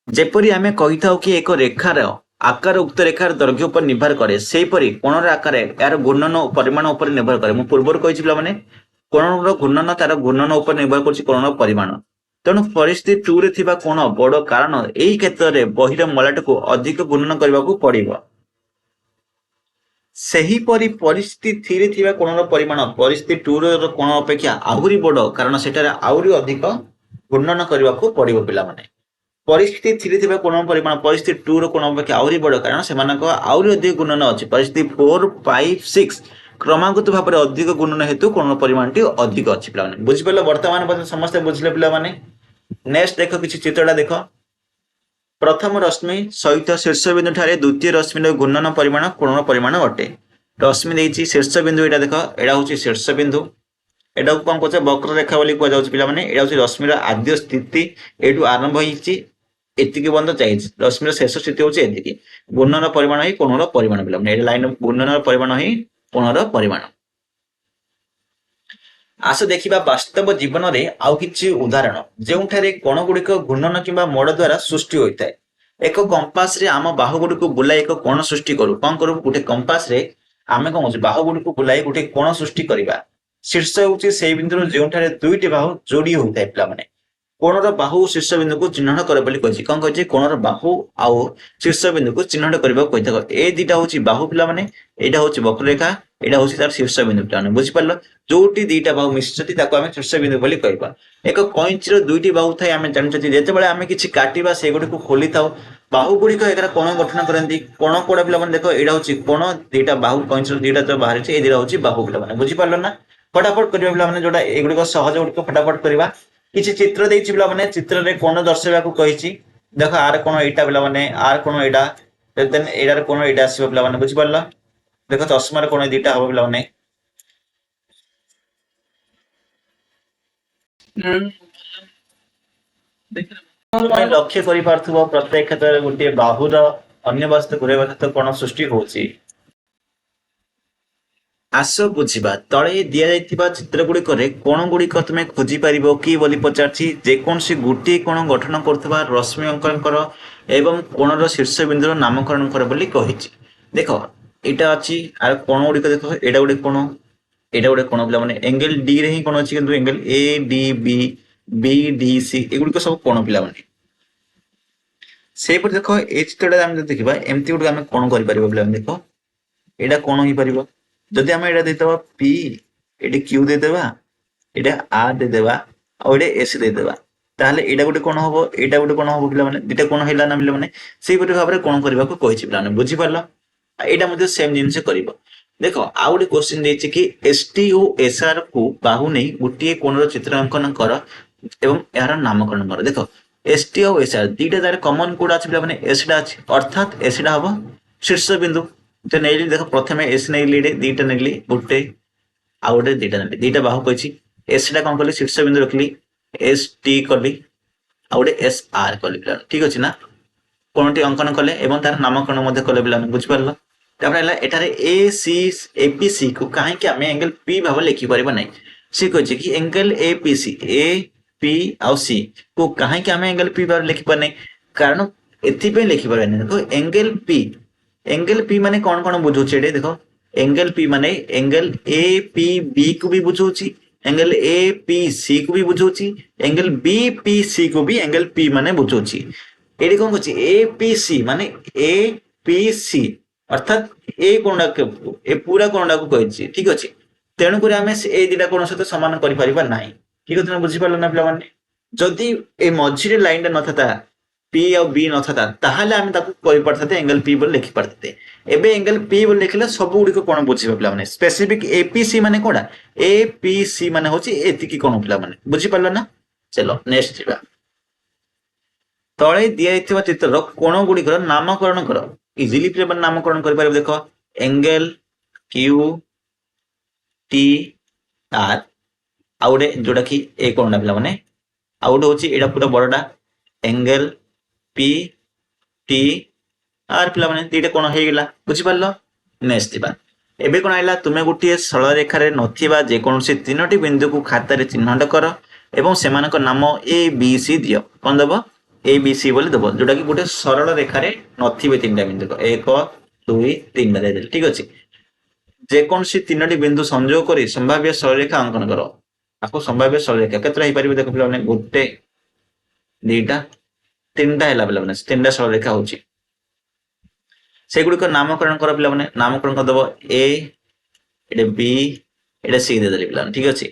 जेपरि आमे कहिथाउ कि एक रेखार आकार उक्त रेखार दैर्घ्य पर निर्भर करे सेही परि कोणर आकार यार घूर्णन परिमाण ऊपर निर्भर करे मु पूर्वर कहिछि पिला माने कोणर घूर्णन तार घूर्णन ऊपर निर्भर करछि कोणर परिमाण तेणु परिस्थिति 2 रे थिबा कोण बड़ कारण एही क्षेत्र रे बहिर मलाट को अधिक घूर्णन करबा को पड़िबो ସେହିପରି ପରିସ୍ଥିତି 3 ରେ ଥିବା କୋଣର ପରିମାଣ ପରିସ୍ଥିତି 2 ର କୋଣ ଅପେକ୍ଷା ଆହୁରି ବଡ଼, କାରଣ ସେଠାରେ ଆହୁରି ଅଧିକ ଗୁଣନ କରିବାକୁ ପଡ଼ିବ ପିଲାମାନେ। ପରିସ୍ଥିତି 3 ରେ ଥିବା କୋଣର ପରିମାଣ ପରିସ୍ଥିତି 2 ର କୋଣ ଅପେକ୍ଷା ଆହୁରି ବଡ଼, କାରଣ ସେମାନଙ୍କ ଆହୁରି ଅଧିକ ଗୁଣନ ଅଛି। ପରିସ୍ଥିତି 4, 5, 6 କ୍ରମାଗତ ଭାବରେ ଅଧିକ ଗୁଣନ ହେତୁ କୋଣର ପରିମାଣଟି ଅଧିକ ଅଛି ପିଲାମାନେ। ବୁଝିପାରିଲ? ବର୍ତ୍ତମାନ ପର୍ଯ୍ୟନ୍ତ ସମସ୍ତେ ବୁଝିଲେ ପିଲାମାନେ? ନେକ୍ସଟ ଦେଖ କିଛି ଚିତ୍ରଟା ଦେଖ। ପ୍ରଥମ ରଶ୍ମି ସହିତ ଶୀର୍ଷବିନ୍ଦୁ ଠାରେ ଦ୍ୱିତୀୟ ରଶ୍ମିର ଗୁଣନ ପରିମାଣ କୋଣର ପରିମାଣ ଅଟେ। ରଶ୍ମି ଦେଇଛି ଶୀର୍ଷବିନ୍ଦୁ, ଏଇଟା ଦେଖ, ଏଇଟା ହଉଛି ଶୀର୍ଷବିନ୍ଦୁ। ଏଟାକୁ କଣ କହୁଛେ? ବକ୍ରରେଖା ବୋଲି କୁହାଯାଉଛି ପିଲାମାନେ। ଏଇଟା ହଉଛି ରଶ୍ମିର ଆଦ୍ୟ ସ୍ଥିତି, ଏଇଠୁ ଆରମ୍ଭ ହେଇଛି ଏତିକି ପର୍ଯ୍ୟନ୍ତ ଯାଇଛି। ରଶ୍ମିର ଶେଷ ସ୍ଥିତି ହଉଛି ଏତିକି। ଗୁଣନର ପରିମାଣ ହିଁ କୋଣର ପରିମାଣ ପିଲାମାନେ। ଏଇଟା ଲାଇନ ଗୁଣନର ପରିମାଣ ହିଁ କୋଣର ପରିମାଣ। ଆସ ଦେଖିବା ବାସ୍ତବ ଜୀବନରେ ଆଉ କିଛି ଉଦାହରଣ ଯେଉଁଠାରେ କୋଣ ଗୁଡ଼ିକ ଘୂର୍ଣ୍ଣନ କିମ୍ବା ମୋଡ଼ ଦ୍ୱାରା ସୃଷ୍ଟି ହୋଇଥାଏ। ଏକ କମ୍ପାସରେ ଆମ ବାହୁ ଗୁଡ଼ିକୁ ବୁଲାଇ ଏକ କୋଣ ସୃଷ୍ଟି କରୁ। କଣ କରୁ? ଗୋଟେ କମ୍ପାସରେ ଆମେ କଣ କରୁଛୁ? ବାହୁ ଗୁଡ଼ିକୁ ବୁଲାଇ ଗୋଟେ କୋଣ ସୃଷ୍ଟି କରିବା। ଶୀର୍ଷ ହେଉଛି ସେଇ ବିନ୍ଦୁରୁ ଯେଉଁଠାରେ ଦୁଇଟି ବାହୁ ଯୋଡ଼ି ହୋଇଥାଏ ପିଲାମାନେ। କୋଣର ବାହୁ ଶୀର୍ଷ ବିନ୍ଦୁକୁ ଚିହ୍ନଟ କରେ ବୋଲି କହିଛି। କଣ କହିଛି? କୋଣର ବାହୁ ଆଉ ଶୀର୍ଷ ବିନ୍ଦୁକୁ ଚିହ୍ନଟ କରିବାକୁ କହିଥାଏ। ଏ ଦିଟା ହଉଛି ବାହୁ ପିଲାମାନେ, ଏଇଟା ହଉଛି ବକ୍ରରେଖା, ଏଇଟା ହଉଛି ତାର ଶୀର୍ଷ ବିନ୍ଦୁ ପିଲାମାନେ। ବୁଝିପାରିଲ? ଯୋଉଠି ଦିଟା ବାହୁ ମିଶିଛନ୍ତି ତାକୁ ଆମେ ଶୀର୍ଷ ବିନ୍ଦୁ ବୋଲି କହିବା। ଏକ କଇଁଚିର ଦୁଇଟି ବାହୁ ଥାଏ। ଆମେ ଜାଣିଛନ୍ତି ଯେତେବେଳେ ଆମେ କିଛି କାଟିବା ସେଗୁଡ଼ିକୁ ଖୋଲିଥାଉ, ବାହୁ ଗୁଡ଼ିକ ଏଗାର କୋଣ ଗଠନ କରନ୍ତି। କୋଣ କୋଉଟା ପିଲାମାନେ? ଦେଖ, ଏଇଟା ହଉଛି କୋଣ, ଦିଟା ବାହୁ କଇଁଚିର ଦିଟା ଯୋଉ ବାହାରିଛି ଏଇ ଦିଟା ହଉଛି ବାହୁ ପିଲାମାନେ। ବୁଝିପାରିଲ ନା? ଫଟାଫଟ କରିବା ପିଲାମାନେ, ଯୋଉଟା ଏଗୁଡିକ ସହଜ ଗୁଡ଼ିକ ଫଟାଫଟ କରିବା। କିଛି ଚିତ୍ର ଦେଇଛି ପିଲାମାନେ, ଚିତ୍ରରେ କୋଣ ଦର୍ଶାଇବାକୁ କହିଛି। ଦେଖ, ଆର କୋଣ ଏଇଟା ପିଲାମାନେ, ଆର କୋଣ ଏଇଟା, ଦେନ୍ ଏଇଟାର କୋଣ ଏଇଟା ଆସିବ ପିଲାମାନେ। ବୁଝିପାରିଲ? ଦେଖ, ଚଷମାର କୋଣ ଦିଟା ହବ ପିଲାମାନେ। ତମେ ଲକ୍ଷ୍ୟ କରିପାରୁଥିବ ପ୍ରତ୍ୟେକ କ୍ଷେତ୍ରରେ ଗୋଟିଏ ବାହୁର ଅନ୍ୟ ବାସ୍ତୁ ଘୂରାଇବା କ୍ଷେତ୍ର କୋଣ ସୃଷ୍ଟି ହଉଛି। ଆସ ବୁଝିବା। ତଳେ ଦିଆଯାଇଥିବା ଚିତ୍ର ଗୁଡ଼ିକରେ କୋଣ ଗୁଡ଼ିକ ତୁମେ ଖୋଜି ପାରିବ କି ବୋଲି ପଚାରିଛି। ଯେକୌଣସି ଗୋଟିଏ କୋଣ ଗଠନ କରୁଥିବା ରଶ୍ମି ଅଙ୍କନ କର ଏବଂ କୋଣର ଶୀର୍ଷ ବିନ୍ଦୁର ନାମକରଣ କର ବୋଲି କହିଛି। ଦେଖ, ଏଇଟା ଅଛି, ଆର କୋଣ ଗୁଡ଼ିକ ଦେଖ, ଏଇଟା ଗୋଟେ କୋଣ, ଏଇଟା ଗୋଟେ କୋଣ ପିଲାମାନେ। ଏଙ୍ଗେଲ ଡି ରେ ହିଁ କୋଣ ଅଛି, କିନ୍ତୁ angle A D B, B D C ଏଗୁଡ଼ିକ ସବୁ କୋଣ ପିଲାମାନେ। ସେଇପରି ଦେଖ, ଏଇ ଚିତ୍ରଟା ଆମେ ଯଦି ଦେଖିବା, ଏମିତି ଗୋଟେ ଆମେ କୋଣ କରିପାରିବା ପିଲାମାନେ। ଦେଖ, ଏଇଟା କୋଣ ହେଇପାରିବ। ଯଦି ଆମେ ଏଇଟା ଦେଇଦେବା ପି, ଏଠି କ୍ୟୁ ଦେଇଦେବା, ଏଇଟା ଆର ଦେଇଦେବା, ଆଉ ଏଇଟା ଏସ୍ ଦେଇଦେବା, ତାହେଲେ ଏଇଟା ଗୋଟେ କୋଣ ହବ, ଏଇଟା ଗୋଟେ କୋଣ ହବ ପିଲାମାନେ। ଦିଟା କୋଣ ହେଲା ନା ପିଲାମାନେ? ସେଇପରି ଭାବରେ କୋଣ କରିବାକୁ କହିଛି ପିଲାମାନେ। ବୁଝିପାରିଲ? ଏଇଟା ମଧ୍ୟ ସେମ୍ ଜିନିଷ କରିବ। ଦେଖ, ଆଉ ଗୋଟେ କ୍ୱେଶ୍ଚିନ୍ ଦେଇଛି କି ଏସ୍ ଟି ଓ ଏସ୍ ଆର କୁ ବାହୁ ନେଇ ଗୋଟିଏ କୋଣର ଚିତ୍ର ଅଙ୍କନ କର ଏବଂ ଏହାର ନାମକରଣ କର। ଦେଖ, ଏସ୍ ଟି ଆଉ ଏସ୍ ଆର ଦିଟା ଯାକ କମନ କୋଉଟା ଅଛି ପିଲାମାନେ? ଏସ୍ ଟା ଅଛି, ଅର୍ଥାତ୍ ଏସ୍ ଟା ହବ ଶୀର୍ଷ ବିନ୍ଦୁ। ତ ନେଇଲି, ଦେଖ, ପ୍ରଥମେ ଏସ୍ ନେଇଲି, ଦିଟା ନେଲି, ଗୋଟେ ଆଉ ଗୋଟେ ଦିଟା ନେଲି, ଦିଟା ବାହୁ କହିଛି। ଏସ୍ ଟା କଣ କଲି? ଶୀର୍ଷ ବିନ୍ଦୁ ରଖିଲି, ଏସ୍ ଟି କଲି, ଆଉ ଗୋଟେ ଏସ୍ ଆର କଲି ପିଲାମାନେ। ଠିକ ଅଛି ନା? କୋଣଟି ଅଙ୍କନ କଲେ ଏବଂ ତାର ନାମକରଣ ମଧ୍ୟ କଲେ ପିଲାମାନେ। ବୁଝିପାରିଲ? ତାପରେ ହେଲା ଏଠାରେ A C A P C କୁ କାହିଁକି ଆମେ ଏଙ୍ଗେଲ ପି ଭାବରେ ଲେଖିପାରିବା ନାହିଁ? ସେ କହିଛି କି angle A P C, A P ଆଉ ସି କୁ କାହିଁକି ଆମେ ଏଙ୍ଗେଲ ପି ଭାବରେ ଲେଖିପାର ନାହିଁ? କାରଣ ଏଥିପାଇଁ ଲେଖିପାରିବାନି। ଦେଖ, ଏଙ୍ଗେଲ ପି ମାନେ କଣ କଣ ବୁଝଉଛି ଏଠି? ଦେଖ, एंगल पी माने एंगल ए पी बी को भी बुझाଉଛି, एंगल ए पी सी को भी बुझाଉଛି, एंगल बी पी सी को भी एंगल पी माने बुझाଉଛି। AD cone कहछि? A P C माने ए पी सी अर्थात ए कोणडा ए पूरा कोणडा को कहछि। ठीक अछि, तेणु କରି ଆମେ ଏ ଦିଟା କୋଣ ସହିତ ସମାନ କରିପାରିବା ନାହିଁ। ଠିକ ଅଛି ନା? ବୁଝିପାରିଲ ନା ପିଲାମାନେ? ଯଦି ଏ ମଝିରେ ଲାଇନଟା ନଥାନ୍ତା, पी ଆଉ बी ନଥାନ୍ତା, ତାହେଲେ ଆମେ ତାକୁ କହିପାରିଥାନ୍ତେ एंगल पी ବୋଲି ଲେଖି ପାରିଥାନ୍ତେ। ଏବେ एंगल पी ବୋଲି ଲେଖିଲେ ସବୁ ଗୁଡ଼ିକ କୋଣ ବୁଝିବ ପିଲାମାନେ। ସ୍ପେସିଫିକ एपीसी ମାନେ କୋଣଟା? एपीसी ମାନେ ହଉଛି ଏତିକି କୋଣ ପିଲାମାନେ। ବୁଝିପାରିଲ ନା? ଚलो ନେକ୍ସଟ ଯିବା। ତଳେ ଦିଆଯାଇଥିବା ଚିତ୍ରର କୋଣ ଗୁଡ଼ିକର ନାମକରଣ କର। ଇଜିଲି ପିଲାମାନେ ନାମକରଣ କରିପାରିବେ। ଦେଖ, एंगल क्यू टी आर, ଆଉ ଗୋଟେ ଯୋଉଟା କି ଏ କୋଣଟା ପିଲାମାନେ, ଆଉ ଗୋଟେ ହଉଛି ଏଇଟା ପୁରା ବଡଟା एंगल पी टी आर ପିଲାମାନେ। ଦିଟା କୋଣ ହେଇଗଲା। ବୁଝିପାରିଲ? ନେକ୍ସଟ ଯିବା। ଏବେ କଣ ଆଇଲା? ତୁମେ ଗୋଟିଏ ସରଳ ରେଖାରେ ନଥିବା ଯେକୌଣସି ତିନୋଟି ବିନ୍ଦୁକୁ ଖାତାରେ ଚିହ୍ନଟ କର ଏବଂ ସେମାନଙ୍କ ନାମ ଏ ବି ସି ଦିଅ। କଣ ଦେବ? ए बी सी ବୋଲି ଦେବ, ଯୋଉଟା କି ଗୋଟେ ସରଳ ରେଖାରେ ନଥିବେ ତିନିଟା ବିନ୍ଦୁ। 1 2 3 ଦେଇଦେଲେ। ଠିକ ଅଛି। ଯେକୌଣସି ତିନୋଟି ବିନ୍ଦୁ ସଂଯୋଗ କରି ସମ୍ଭାବ୍ୟ ସରଳରେଖା ଅଙ୍କନ କର। ତାକୁ ସମ୍ଭାବ୍ୟ ସରଳରେଖା କେତେଟା ହେଇପାରିବ? ଦେଖ ପିଲାମାନେ, ଗୋଟେ, ଦିଟା, ତିନିଟା ହେଲା ପିଲାମାନେ। ତିନିଟା ସରଳରେଖା ହଉଛି। ସେଗୁଡ଼ିକ ନାମକରଣ କର ପିଲାମାନେ। ନାମକରଣ କରିଦେବ ଏ, ଏଇଟା ବି, ଏଇଟା ସି ଦେଇଦେଲେ ପିଲାମାନେ। ଠିକ ଅଛି,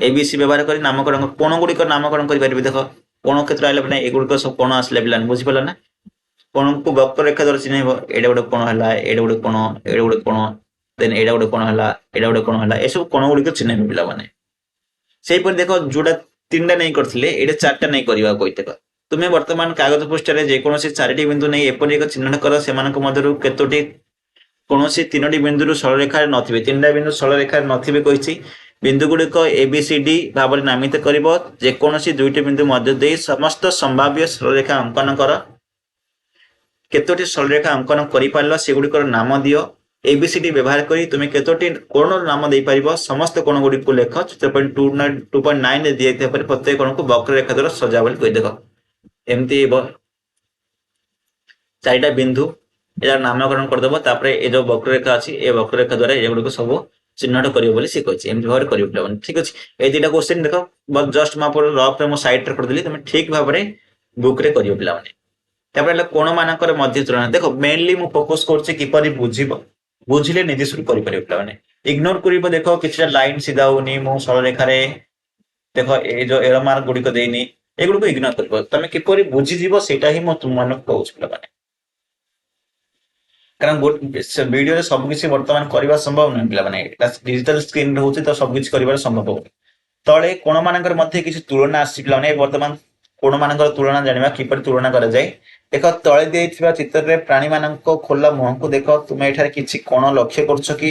ଏ ବି ସି ବ୍ୟବହାର କରି ନାମକରଣ କୋଣ ଗୁଡ଼ିକ ନାମକରଣ କରିପାରିବେ। ଦେଖ କୋଣ କ୍ଷେତ୍ର ଆଇଲା ପିଲା ଏଗୁଡ଼ିକ ସବୁ କୋଣ ଆସିଲା ପିଲାମାନେ, ବୁଝିପାରିଲ ନା। କୋଣକୁ ବକ୍ରରେଖା ଦ୍ୱାରା ଚିହ୍ନେଇବ। ଏଇଟା ଗୋଟେ କୋଣ ହେଲା, ଏଇଟା ଗୋଟେ କୋଣ, ଏଇଟା ଗୋଟେ କୋଣ, ଦେନ୍ ଏଇଟା ଗୋଟେ କୋଣ ହେଲା, ଏଇଟା ଗୋଟେ କୋଣ ହେଲା, ଏସବୁ କୋଣ ଗୁଡ଼ିକ ଚିହ୍ନେଇବେ ପିଲାମାନେ। ସେଇପରି ଦେଖ ଯୋଉଟା 3ଟା ନେଇ କରିଥିଲେ ଏଇଟା 4ଟା ନେଇ କରିବାକୁ କହିଥିବ। ତୁମେ ବର୍ତ୍ତମାନ କାଗଜ ପୃଷ୍ଠାରେ ଯେକୌଣସି 4ଟି ବିନ୍ଦୁ ନେଇ ଏପରି ଏକ ଚିହ୍ନଟ କର, ସେମାନଙ୍କ ମଧ୍ୟରୁ କେତୋଟି କୌଣସି 3ଟି ବିନ୍ଦୁରୁ ସରଳରେଖାରେ ନଥିବେ। 3ଟା ବିନ୍ଦୁ ସରଳରେଖାରେ ନଥିବେ କହିଛି। ବିନ୍ଦୁ ଗୁଡ଼ିକ ଏ ବି ସି ଡି ଭାବରେ ନାମିତ କରିବ। ଯେକୌଣସି 2ଟି ବିନ୍ଦୁ ମଧ୍ୟ ଦେଇ ସମସ୍ତ ସମ୍ଭାବ୍ୟ ସରଳରେଖା ଅଙ୍କନ କର। କେତୋଟି ସରଳରେଖା ଅଙ୍କନ କରିପାରିଲ ସେଗୁଡ଼ିକର ନାମ ଦିଅ। एबीसीडी व्यवहार करी तुम केतोटी कोणर नाम दे पारिबो। समस्त कोण गुडी को लेख। चित्र पॉइंट 2.9 रे दिए पर प्रत्येक कोण को वक्ररेखा द्वारा सजा बोली कहि देखो। एमती चारिटा बिंदु यार नामकरण कर देबो। तापर ए जो वक्ररेखा अछि ए वक्ररेखा द्वारा ए गुडी को सब चिन्हट करियो बोली से कहछि। एमती भाबरे करियो पिलावन। ठीक अछि, ए दिटा क्वेश्चन देखो जस्ट मा पर रफ रे मो साइड रे कर देली। तुम ठीक भाबरे बुक रे करियो पिलावन। तापर कोण मानकर मध्य तुलना देखो मेनली मु फोकस करछि किपरि बुझिबो। बुझिले निजे शुरू करि परियो पिलावन। इग्नोर करिबो। देखो किछटा लाइन सीधा होनी मो सरल रेखा रे देखो ए जो एरो मार्क गुडी को देनी ए गुडी को इग्नोर करबो। तमे किपरि बुझि जीवो सेटा ही मो तुम मानक कहउछ पिलावन। कारण वीडियो रे सब किछि वर्तमान करबा संभव नै पिलावन। एटा डिजिटल स्क्रीन रहउछि त सब किछि करबा संभव हो। तळे कोण मानकर मध्य किछि तुलना आसी पिलावन। ए वर्तमान कोण मानकर तुलना जानिबा किपरि तुलना करा जाय। देखो तळे देइथिबा चित्र रे प्राणी मानक खोला मुह को देखो। तुमे एठारे किछि कोण लक्ष्य करछो कि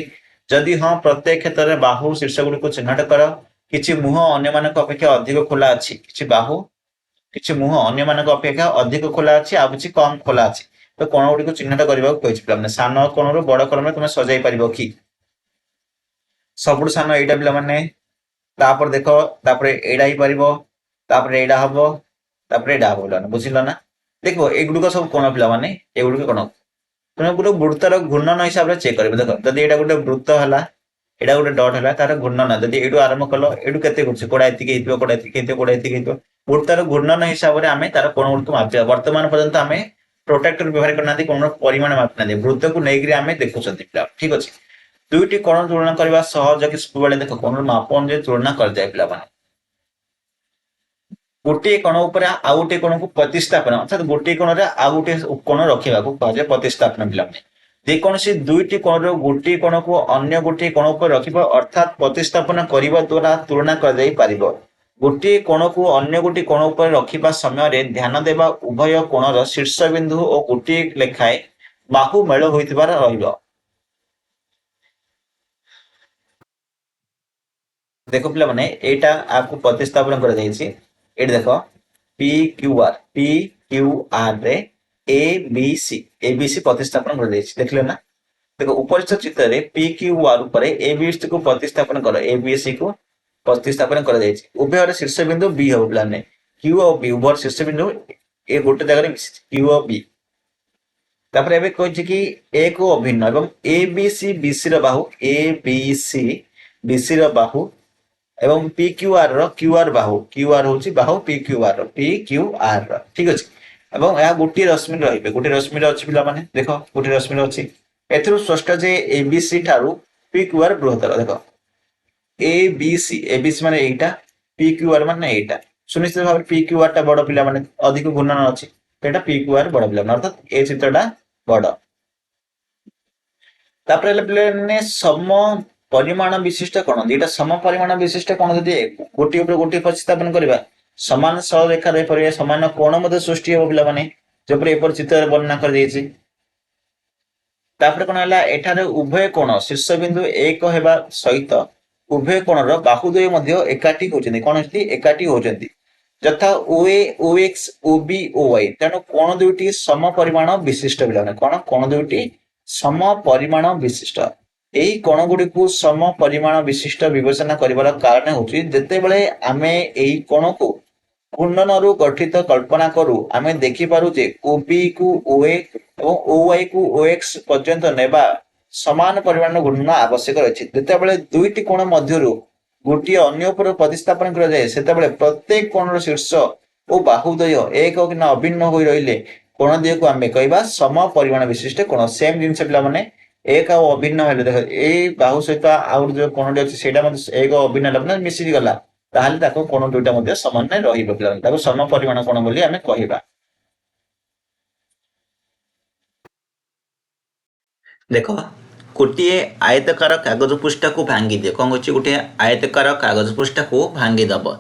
जदि हां प्रत्येक क्षेत्र रे बाहु शीर्ष गुडी को चिन्हट कर। किछि मुह अन्य मानक अपेक्षा अधिक खोला अछि। किछि बाहु किछि मुह अन्य मानक अपेक्षा अधिक खोला अछि आ किछि कम खोला अछि। तो कोण गुडी को चिन्हट करबा कहिछि पिला माने सान कोण रो बड़ कोण में तुमे सजाई परिबो कि सबुड सान एटा पिला माने। तापर देखो तापर एडा ही परिबो। तापर एडा हबो। तापर एडा हबो पिला बुझिलो ना। देखो एगुडी को सब कोण पिला माने एगुडी को कोण तुमे गुटे वृत्तर घूर्णन हिसाब रे चेक करबे। देखो जदि एटा गुटे वृत्त हला एडा गुटे डॉट हला तार घूर्णन जदि एडु आरंभ कलो एडु केते करछ कोडा एति के हितबो कोडा एति के हितबो कोडा एति के हितबो वृत्तर घूर्णन हिसाब रे हमें तार कोण गुडी को मापिया। वर्तमान पर्यंत हमें प्रोटेक्टर व्यवहार करना दी कोण परिमाण मापना दी वृत्त को नै गिरी हमें देखुछंती पिला। ठीक अछि, दुईटी कोण तुलना करबा सहज कि सब बेले देखो कोण मापन जे तुलना कर जाय पिला माने। गोटे कोण ऊपर आ गोटे कोण को प्रतिस्थापन अर्थात गोटे कोण रे आ गोटे कोण रखिबा को कह जाय प्रतिस्थापन पिला माने। जे कोनसी दुईटी कोण रो गोटे कोण को अन्य गोटे कोण ऊपर रखिबा अर्थात प्रतिस्थापन करिबा द्वारा तुलना कर जाय पारिबो। गोटे कोण को अन्य गोटे कोण ऊपर रखिबा समय रे ध्यान देबा उभय कोण रो शीर्ष बिंदु और गोटे लेखाए बाहु मेल होइतिबार रहिबो। देखो पिला माने एटा आपको प्रतिस्थापन कर जायछि। एट देखो पी क्यू आर रे ए बी सी प्रतिस्थापन कर जायछि। देखले ना। देखो उपरिस्थ चित्र रे पी क्यू आर ऊपर ए बी सी को प्रतिस्थापन करो। ए बी सी को प्रतिस्थापन कर जायछि। उभय रे शीर्ष बिंदु बी हो पिला ने क्यू और बी उभय शीर्ष बिंदु ए गोटे जगह रे मिसि क्यू और बी। तापर एबे कहछि कि ए को अभिन्न एवं ए बी सी रो बाहु ए बी सी रो बाहु एवं P Q are Bahu Q R होची बाहु पी क्यू आर ठीक अछि। एवं या गोटी रश्मि रहिबे। गोटी रश्मि रे अछि पिला माने देखो गोटी रश्मि रे अछि। एथरो स्पष्ट जे ए बी सी थारु पी क्यू आर बृहत्तर। देखो ए बी सी माने एटा पी क्यू आर माने एटा सुनिश्चित भाबे पी क्यू आर टा बड़ पिला माने अधिक घूर्णन अछि। एटा पी क्यू आर बड़ पिला अर्थात ए चित्रटा बड़। तापर प्लेन सम परिमाण विशिष्ट कोण दीटा सम परिमाण विशिष्ट कोण जदि गोटी ऊपर गोटी प्रतिस्थापन करबा समान सरल रेखा दे परिया समान कोण मध्ये सृष्टि हो पिला माने जेपर एपर चित्र वर्णना कर देछि। तापर कोन हला एठारे उभय कोण शीर्ष बिंदु एक हेबा सहित उभय कोण रो बाहुद्वय मध्ये एकाठी होचंदी। कोन हस्ती एकाठी होचंदी यथा ओए ओएक्स ओबी ओवाई। तेनो कोण दुइटी सम परिमाण विशिष्ट पिला माने कोण दुइटी सम परिमाण विशिष्ट। एही कोण गुडी को सम परिमाण विशिष्ट विवेचना करिवार कारण होची जते बेले आमे एही कोण को घूर्णन रु गठित कल्पना करू आमे देखि पारु जे ओबी को ओए एवं ओवाई को ओएक्स पर्यंत नेबा समान परिमाण घूर्णन आवश्यक अछि। जते बेले दुईटी कोण मध्यरु गोटी अन्य ऊपर प्रतिस्थापन करा जाय सेते बेले प्रत्येक कोणर शीर्ष ओ बाहुद्वय एक कि अभिन्न होई रहिले कोण दुई को आम कह सम परिमाण विशिष्ट कोण सेम जिनस पे एक आउ अभिन्न हेल्ले देख ए बाहु सहित आउ जो कोण अच्छे एक अभिन्न है मिसिक गला कोण दुईटा समान रही सम परिमाण कोण बोली आम कह देख गोटे आयतकार कागज पृष्ठा को भांगी दे कौन कर गोटे आयतकार कागज पृष्ठा को भांगी दब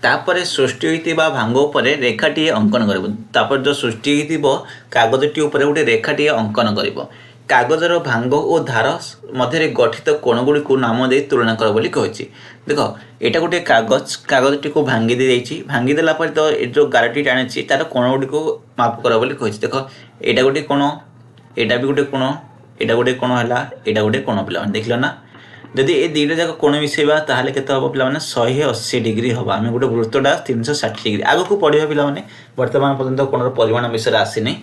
तापर सृष्टि होता भांग उपर रेखाटी अंकन कर जो सृष्टि होता कागजटी उपर गोटे रेखाटी अंकन कर कागजर भांग और धार मध्य गठित कोण गुड़ी को नाम दे तुलना कर बोली कही देख यहाँ गोटे कागजटी को भांगी दी जाइए भांगी देला पर तो जो गारटी टाणी तार कोण गुड़ी को माप कर बोली कही देख यहाँ गोटे कोण यहाँ भी गोटे कोण एटा गोटे कोण है यहाँ गोटे कोण पे देख ना जदि ये दुईटा जाक कोण मिसेबा ताहले केते हम पे 180 डिग्री हम आम गोटे वृत्तटा 360 डिग्री आग को पढ़ा पे बर्तमान पर्यटन कोण परिमाण विषय आसीनी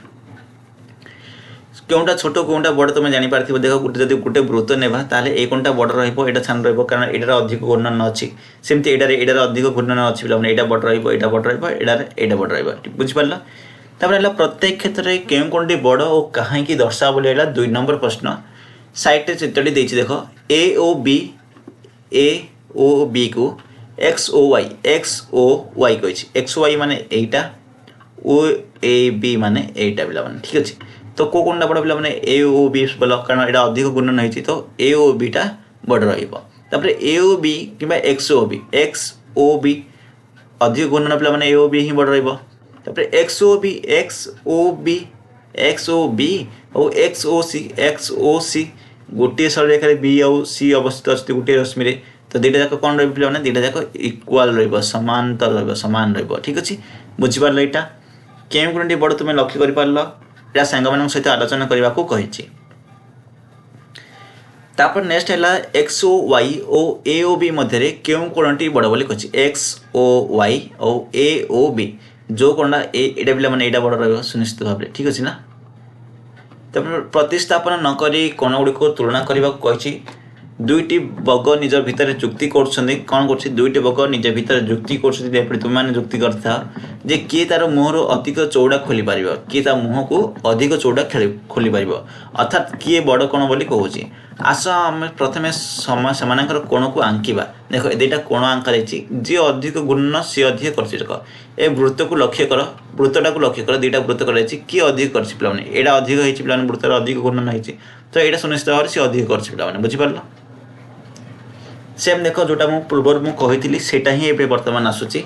क्योंटा छोट क्योंटा बड़ तुम जापर देख गोटे जब गोटे वृत्त नेबा ताहले ए कोणटा बड़ रहा छान कारण एटार अधिक घूर्णन अच्छी सेमती एटार अधिक घूर्णन अच्छी पे यहाँ बड़ रहा बड़ रहा बड़ रहा बुझिपार तापर प्रत्येक क्षेत्र में क्यों कोणटी बड़ और कहीं दर्शा बोली 2 नंबर प्रश्न साइड चित्रटी देख ए ओ बी को एक्स ओ वाई कही एक्स ओ वाई माने एटा ओ ए बी माने एटा पिला माने ठीक अच्छे तो को कोणटा बड़ पिला माने ए ओ बी बोल कारण यहाँ अधिक गुणन होती तो ए ओ बीटा बड़ रहा ए ओ बी कि एक्स ओ बी अधिक गुणन पिला माने ए ओ बी ही बड़ रहा एक्स ओ बी और एक्स ओ सी गोटे सरल रेखार बी आउ सी अवस्थित अच्छे गोटे रश्मि तो दुईटा जाक कौन रहा दुईटा जाक इक्वाल रमांतर सामान ठीक अच्छे बुझीपार यहाँ क्यों गुणटी बड़ तुम लक्ष्य कर पार या सांग मान सहित आलोचना करने को कही तापर नेक्स्ट है एक्स ओ वाई और ए ओ बी मध्य क्यों कोणटी बड़ बोली कही एक्स ओ वाई और ए ओ बी जो कोणटा एटा पिला माने एटा बड़ रहा सुनिश्चित भाव ठीक अच्छे ना तापर प्रतिस्थापन नक कोण गुड़ी को तुलना करने को कही दुईटी बग निज भितर जुक्ति कौन कर दुईटी बग निज भितर जुक्ति कर तुम मैंने जुक्ति कर किए तार मुहर अधिक चौड़ा खोली पार किए तार मुह को अधिक चौड़ा खोली पार अर्थात किए बड़ कोण बोली कहूँ आस आम प्रथम से कोण को आंकिबा देख दुईटा कोण आंका जी अधिक गुणन सी अधिक कर ए वृत्त को लक्ष्य कर वृत्तटा को लक्ष्य कर दुईटा वृत्त कर किए अधिक कर पे यहाँ अधिक होती पे वृत्तर अधिक गुणन होती तो यहाँ सुनिश्चित भाव सी अधिक कर पे बुझीपार सेम देख जोटा मु पूर्वर मु कही सेटा ही एबे वर्तमान आसुची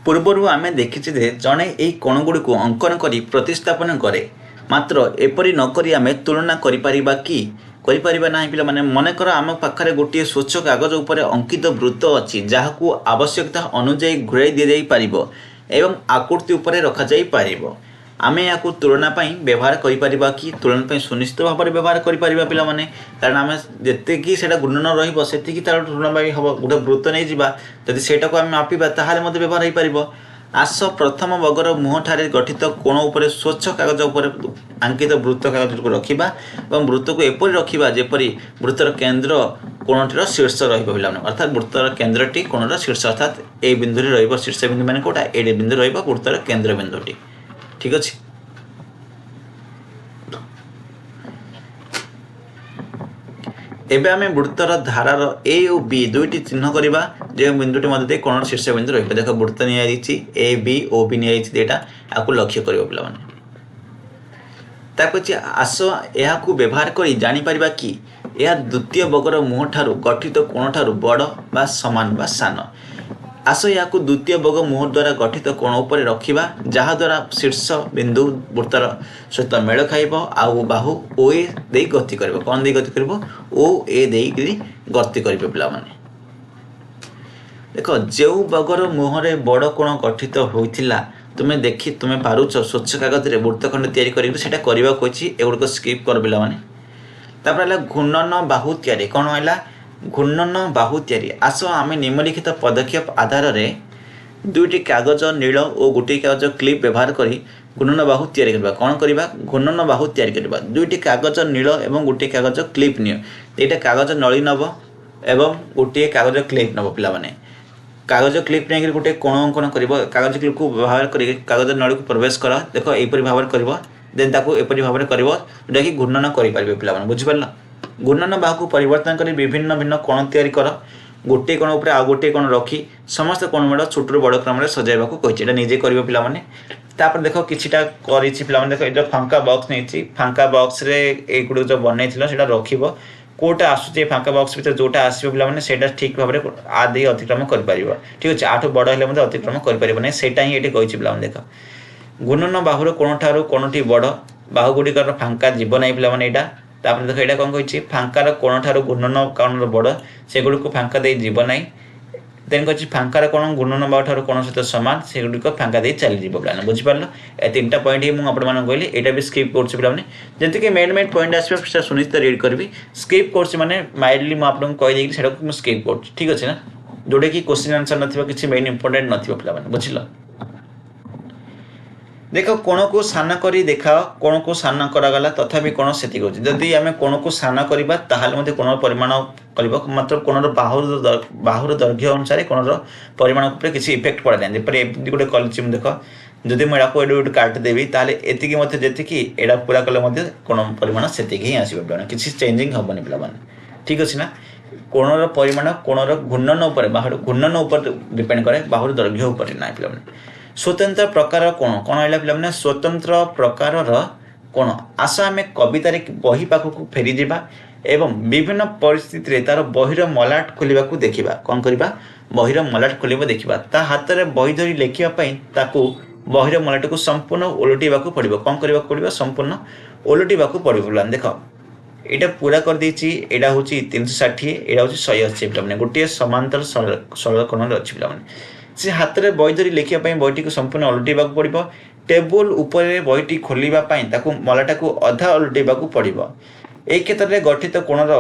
पूर्वर आम देखी जड़े यही कोण गुड़ी को अंकन कर प्रतिस्थापन करे मात्र एपरी नकरी आम तुलना करिपरिबा कि करिपरिबा नाही पिला माने मनकर आम पाखरे गोटे स्वच्छ कागज उपर अंकित वृत्त अच्छी जहां आवश्यकता अनुଯାयी घुराई दि जाई पारिबो एवं आकृति उपर रखा जाई पारिबो आमे या तुलना व्यवहार करिपरिबा कि तुलना सुनिश्चित भाव में व्यवहार करिपरिबा पिला माने कारण आम जेतिकी सेटा गुणन रहिबो सेतिकी तार तुलना हम गोटे वृत्त नहीं जिबा जदि सेटा को आम मापिबा ताहाले मते व्यवहार होई पारिबो आस प्रथम बगर मुह ठारे गठित कोण उपर स्वच्छ कागज उपर आंकित वृत्त कागज को रखिबा एवं वृत्त को एपरि रखिबा जेपरि वृत्तर केंद्र कोणटीर शीर्ष रहिबो पिला माने अर्थात वृत्तर केंद्रटी कोणर शीर्ष अर्थात ए बिंदु रे रहिबो शीर्ष बिंदु माने कोटा ए बिंदु रहिबो वृत्तर केंद्र बिंदुटी ठीक अच्छे एबे आमे वृत्तर धारार ए और बी दुईटी चिन्ह करवा जो बिंदुटी मध्य कोण शीर्ष बिंदु रही देख वृत्त नि ए बी ओ बी नि दुईटा आपको लक्ष्य कर पे आस या व्यवहार कर जापर कि यह द्वितीय बगर मुह ठार गठित कोण ठार बड़ बा समान बा सान आस या द्वितीय बग मुह द्वारा गठित कोण उपर रखा जहाद्वारा शीर्ष बिंदु वृत्तर सहित मेल खाइब आउ बाहु ओ ए दे गति कर कौन दे गति कर ओ ए दे गति करेंगे पिला माने देख जो बगर मुहरे बड़ कोण गठित होता तुम्हें देखी तुम्हें पारुच स्वच्छ कागज में वृत्तखंड या करने को एगुड़क स्किप कर पिला माने तापर घूर्णन बाहु तैयारी कौन है घूर्णन बाहु तैयारी आस आम निम्नलिखित पदक्षेप आधार में दुईटी कागज नील और गोटे कागज क्लिप व्यवहार कर घूर्णन बाहु तैयारी करबा कौन करबा घूर्णन बाहु तैयारी करबा दुईटी कागज नील एवं गोटे कागज क्लिप नियो एटा कागज नली नब एवं गोटे कागज क्लिप नब पिला माने कागज क्लिप नहीं गोटे कोण अंकन कर कागज क्लिप को व्यवहार कर कागज नड़ी को प्रवेश कर देख यहपरी भाव कर देन ताको एपरी भाव कर जोटा कि घूर्णन करेंगे पिला बुझिपार घूर्णन बाहु को परिवर्तन कर विभिन्न भिन्न कोण तैयारी कर गोटे कोण उपर आ गोटे कोण रखी समस्त कोण गुड़ा छोटू बड़ क्रम में सजाइबा को कही निजे कर तापर देख किछिटा करिछि पिला देख ये फांका बॉक्स नहीं फांका बॉक्स रे एक गुड़ जो बनई सेटा रखिबो कोटा आसुचे फांका बॉक्स भीतर जोटा आसो पिला सेटा ठीक भाव में आदि अतिक्रम कर ठीक अच्छे आठू बड़ हेल्ले अतिक्रम कर सेटा ही ये कही पिला देख घूर्णन बाहुर कोण ठारू कोणटी बड़ बाहु गुड़िकर फांका जीव ना पिला यहाँ तापर देख यहाँ कौन कही फांकार कोण ठारू घूर्णन कोण बड़ से गुड़ को फांका दे जीव ना देन कही फांकार कोण घूर्णन बाहु ठारू कोण सहित सामान से गुड़िक फांका दे चली पिला बुझिपार ए तीन टा पॉइंट ही मुझे कहली यहाँ भी स्किप कर जमीक मेन मेन पॉइंट आसो सुनिश्चित रीड करी स्किप कर माइल्डली मुझे कहीदेगी से स्किप कर ठीक अच्छे ना जोटा कि क्वेश्चन आंसर ना कि मेन इंपोर्टेंट ना पिला बुझल देख कोण को सान कर देखाओ कोण को सान करागला तथापि कोण से जदि आम कोण को सान करवा ताहले कोण परिमाण कर मतलब कोणर बाहुर दैर्घ्य अनुसार कोणर परिमाण किसी इफेक्ट पड़ा ना जपरी गोटे कल देख जदि मुझे गोटे काटिदेवी ताले एतिकी मत जी एटा पूरा कले कोण परिमाण से ही आसो किसी चेंजिंग हेनी पिला ठीक अच्छे ना कोणर परिमाण कोणर घूर्णन उपर बाहुर घूर्णन उपर डिपेंड करे बाहुर दैर्घ्य उपर ना पिला स्वतंत्र प्रकार कोण कौन है पिला स्वतंत्र प्रकार कोण आस आम कवितार बही पाखक फेरी जावा एवं विभिन्न परिस्थिति तार बहीर मलाट खोलिबा को देखिबा कौन करबा बहीर मलाट खोलिबा देखिबा ता हाथ में बही धरी लेखिबा पई ताकू बहीर मलाट को संपूर्ण ओलटिबा को पड़िबो कौन करबा पड़िबो संपूर्ण ओलटिबा को पड़िबो देख एटा पूरा कर देछि एटा होछि 360 एटा होछि 180 पिला माने गोटे समांतर सरल कोण रे अछि पिला माने से हाथ में बही धरी लेखिबा पई बहीटी को संपूर्ण ओलटिबा को पड़िबो टेबुल ऊपर बहीटी खोलिबा पई ताकू मलाटा को अधा ओलटिबा को पड़िबो ए क्षेत्र में गठित कोणर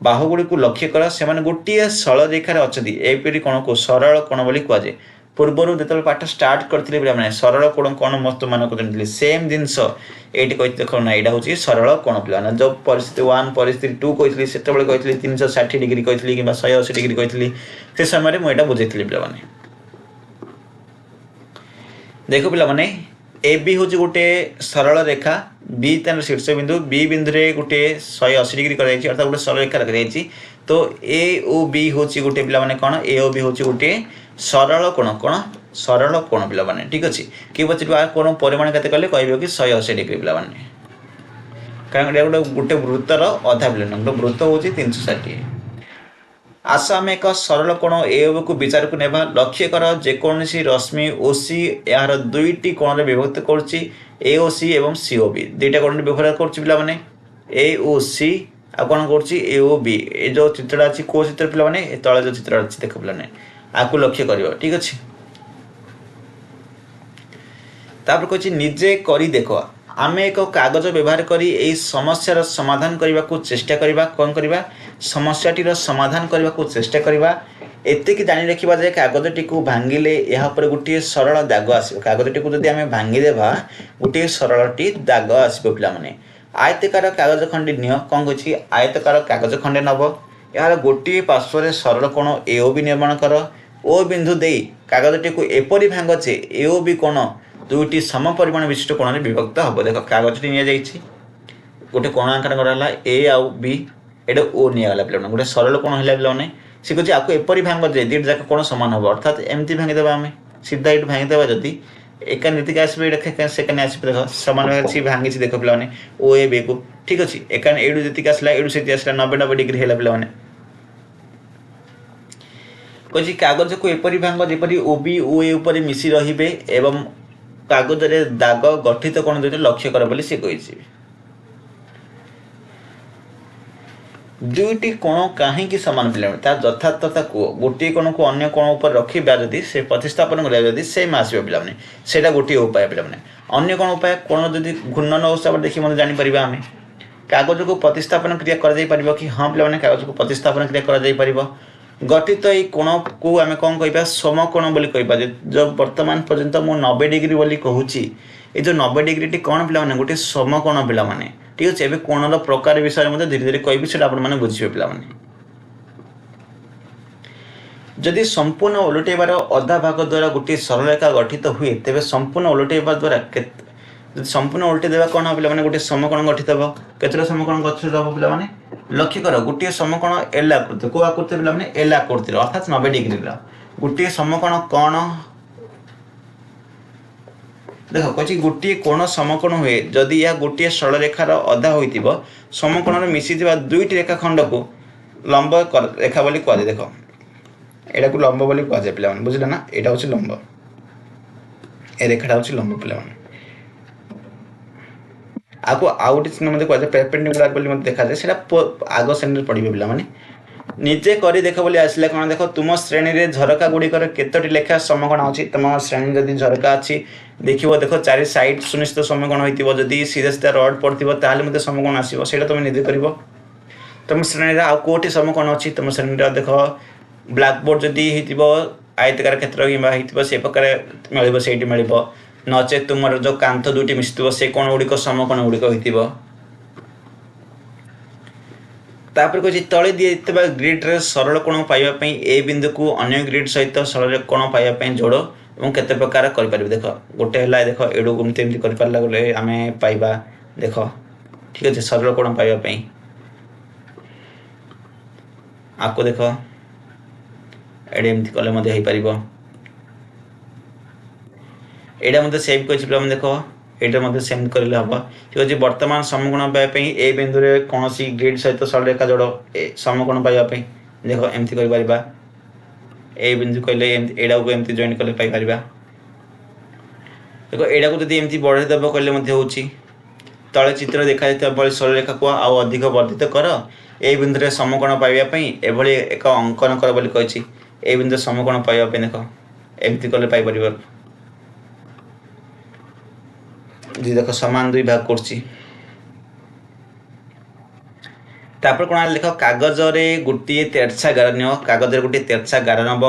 बाहुगुड़ी को लक्ष्य कर से गोटे सरल रेखार अच्छा एपरी कोण को सरल कोण बोली कहुए पूर्वर जो पाठ स्टार्ट करते पे सरल कोण कौन मस्त मान कर सेम जिनस ये कही देख ना यहाँ हूँ सरल कोण पे जो परिस्थिति 1 परिस्थिति 2 कही से 360 डिग्री कही कि 180 डिग्री कही से समय मुझे बुझे पे देख पे ए बी हूँ गोटे सरल रेखा बी तार शीर्ष बिंदु बी बिंदु रे गोटे 180 डिग्री कर अर्थात गोटे सरल रेखा रखी तो ए ओ बी हूँ गोटे पे कौन ए ओ बी हूँ गोटे सरल कोण कौन सरल कोण पे ठीक अच्छे कि पचार कोण परिमाण के कहे कि 180 डिग्री पे कारण गोटे वृत्तर अधा पे गोटे वृत्त हूँ 360 आस आम एक सरल कोण ए को विचार को नेबा लक्ष्य कर जेकोसी रश्मि ओसी यार दुईटी कोण विभक्त करुच्ची एओसी एवं सीओबी दुईटा कोण व्यवहार कर एओसी आ कौन करोबी ये जो चित्र अच्छी कौ चित्र पे तले जो चित्र अच्छी देख पे आपको लक्ष्य कर ठीक अच्छे तापर कही निजे करी देख आम एक कागज व्यवहार करी एई समस्यार समाधान करने को चेष्टा करवा कौन करवा समस्याटीर समाधान करने को चेष्टा करवा एतिक जानी रखा जे कागजटी को भांगिले यहाँ पर गोटे सरल दाग आसो कागजटी को जब आम भांगीदेवा गोटे सरलटी दाग आसो पे आयतकार कागज खंडे निह कौन कही आयतकार कागज खंडे नब यार गोटे पार्श्व सरल कोण एओ बी निर्माण कर ओ बिंदु दे कागजटी को एपरी भांग जे एओ बी कोण दुईटी सम परिमाण विशिष्ट कोण में विभक्त हम देख कागजटी नि गोटे कोण आंकन कराला ए आउ बी एटा ओ निगला पे गोटे सरल कोण है पे सी कहे आपको एपरी भांग जे दुईट जाक कोण सामान हम अर्थात एमती भांगीदेवा आम सीधा ये भांगीदेवा जदि एका नीतिक आसपे सेकाने आस देख सामान भाग भांगी देख पे ओ ए बी को ठीक अच्छे एका एडू जी आसला एडू से आसला 90 डिग्री है पे कही कागज को एपरी भांग जपरी ओ बी ओ ए उपर मिसी रे एवं कागज रे दाग गठित कोण दुईटा लक्ष्य कर बोली से कही दुईटी कोण कहीं सामान पे यथार्थता को गोटे कोण को अन्य कोण पर रखा जदि से प्रतिस्थापन करा सेम आसो पे से गोटे उपाय पे अन्य कोण उपाय कोण जदि घूर्णन हिसाब देखिए मतलब जानीपर आम कागज को प्रतिस्थापन क्रिया कर कि हाँ पे कागज को प्रतिस्थापन क्रिया कर गठित ये कोण को आम कौन कह समकोण बोली कह जो वर्तमान पर्यंत मु 90 डिग्री बोली कहूँ ये जो 90 डिग्री कौन पे गोटे समकोण पे ठीक अच्छे एवं कोणर प्रकार विषय में धीरे धीरे कहि से बुझे पे जदि संपूर्ण ओलटेबार अधा भाग द्वारा गोटे सरलरेखा गठित हुए तेज संपूर्ण ओलटेबा द्वारा संपूर्ण ओल्टे देवा कौन पे मैंने गोटे समकोण गठित हम केतटा समकोण गठित हम पे लक्ष्य कर गोटे समकोण एल आकृति को आकृति पे एल आकृति अर्थात 90 डिग्री गोटे समकोण कौन देख कही गोटे कोण समकोण हुए जदि यह गोटे सरलरेखार अधा हो समकोण मिसी दुईट रेखाखंड को लंब रेखा बोली कहुए देख यहाँ को लंब बोली कहुए पे बुझे ना यहाँ हूँ लंब ए रेखाटा हूँ लंब पे आपको आउ गोटे चिन्ह कहुए परपेंडिकुलर बोली देखा जाए से आग श्रेणी पढ़े पे निजे कर देख बोली आसला कौन देख तुम श्रेणी में झरका गुड़िकर केतोटी लेखा समकोण अच्छी तुम श्रेणी जदि झरका अच्छी देखो देख चारि साइड सुनिश्चित समकोण होती सीधा सीधा रड पड़े समकोण आसो से तुम निजे कर तुम श्रेणी में आउ कौटी समकोण अच्छी तुम श्रेणी देख ब्लैकबोर्ड जदि आयतकार क्षेत्र कि से प्रकार मिल से मिल नचे तुम जो कांथ दुटी मिशि से कोण गुड़िक समकोण गुड़िक हो तापर कह तले दिए ग्रिड्रे सरल कोण पाइबापी ए बिंदु को अन्य ग्रिड सहित सरल कोण पाइबापी जोड़ और केते प्रकार कर देख गोटे है देख एडू एमती कर आम पाइबा देख ठीक अच्छे सरल कोण पाइबापी आपको देख एडे एमती कले हो यहाँ सेव कर देख यहाँ सेम कर हम ठीक अच्छे बर्तमान समकोण पाइबापी ए बिंदु कौन ग्रिड सहित सरल रेखा जोड़ समकोण पाइबापी देख एमती कर ए बिंदु कहले एडा को एमती जॉइन कले पाई परिबा देखो एडा को जदि एमती बढ़े देबो कहले मध्ये होची तळे चित्र देखा जायता बळी सरल रेखा को आ अधिक वर्धित कर ए बिंदु रे समकोण पाइबा पई एभली एक अंकन कर बोली कहछि ए बिंदु समकोण पाइबा पई देखो एमती कले पाई परिबा जी देखो समान दुई भाग करछि तापर कौन लिख कागज रे गोटे तेरछा गार नियो कागज रे गोटे तेरछा गार नब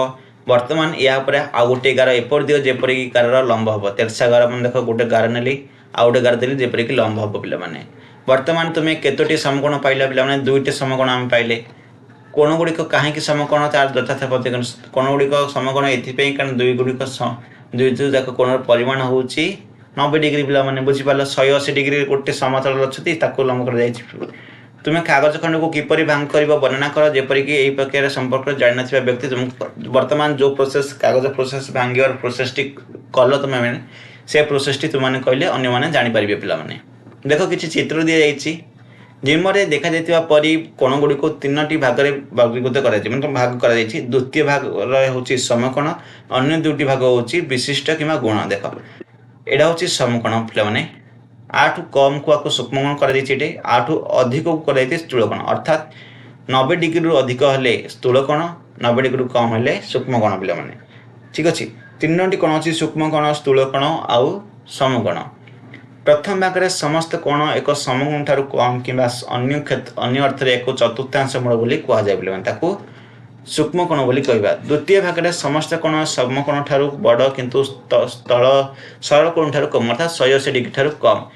वर्तमान या पर आ गोटे गार एपर दियो जेपर कि गार लंब हम तेरछा गार मन देख गोटे गार नेली आ गोटे गार देली जेपर कि लंब हम पिला माने वर्तमान तुमे केतोटी समकोण पाइला पिला माने दुईटे समकोण हम पाइले कोण गुड़िक कहीं समकोण तार यथापति कोण गुड़िक समकोण एथि कारण दुई गुड़िक दुई जाक कोण परिमाण होउची 90 डिग्री पिला माने बुझी पाल 180 डिग्री गोटे समतल अछि ताको लंब कर जाय तुम्हें कागज खंड को किपरि भांग कर वर्णना कर जेपरिक यही प्रकार संपर्क जान व्यक्ति तुम वर्तमान जो प्रोसेस कागज प्रोसेस भांगर प्रोसेस टी कल तुम्हें से प्रोसेस टी तुमने कहले अन्य माने जानि परिबे पिला माने देखो किछि चित्र दिया जाइछि जिमरे देखा जायतिबा परि कोण गुडी को तीनटी भाग रे वर्गीकृत करा जाय मतलब भाग करा जायछि द्वितीय भाग रे होछि समकोण अन्य दुटी भाग होछि विशिष्ट किमा गुण देखो एडा होछि समकोण पिला माने आठू कम को आपको सूक्ष्मकोण कर आठू अधिक को कर स्थूलकोण अर्थात 90 डिग्री रु अधिक हेले स्थूलकोण 90 डिग्री कम हेले सूक्ष्मकोण पिला माने ठीक अच्छे तीनोटी कोण अच्छी सूक्ष्मकोण स्थूलकोण आउ समकोण प्रथम भाग में समस्त कोण एक समकोण ठारू कम कि अन्य अर्थ रे एक चतुर्थांश मूल बोली कह जाय पिला माने ताकू सूक्ष्मकोण बोली कहबा द्वितीय भाग में समस्त कोण समकोण ठारू बड़ किंतु स्थल सरल कोण ठारू कम अर्थात 180 डिग्री ठारू कम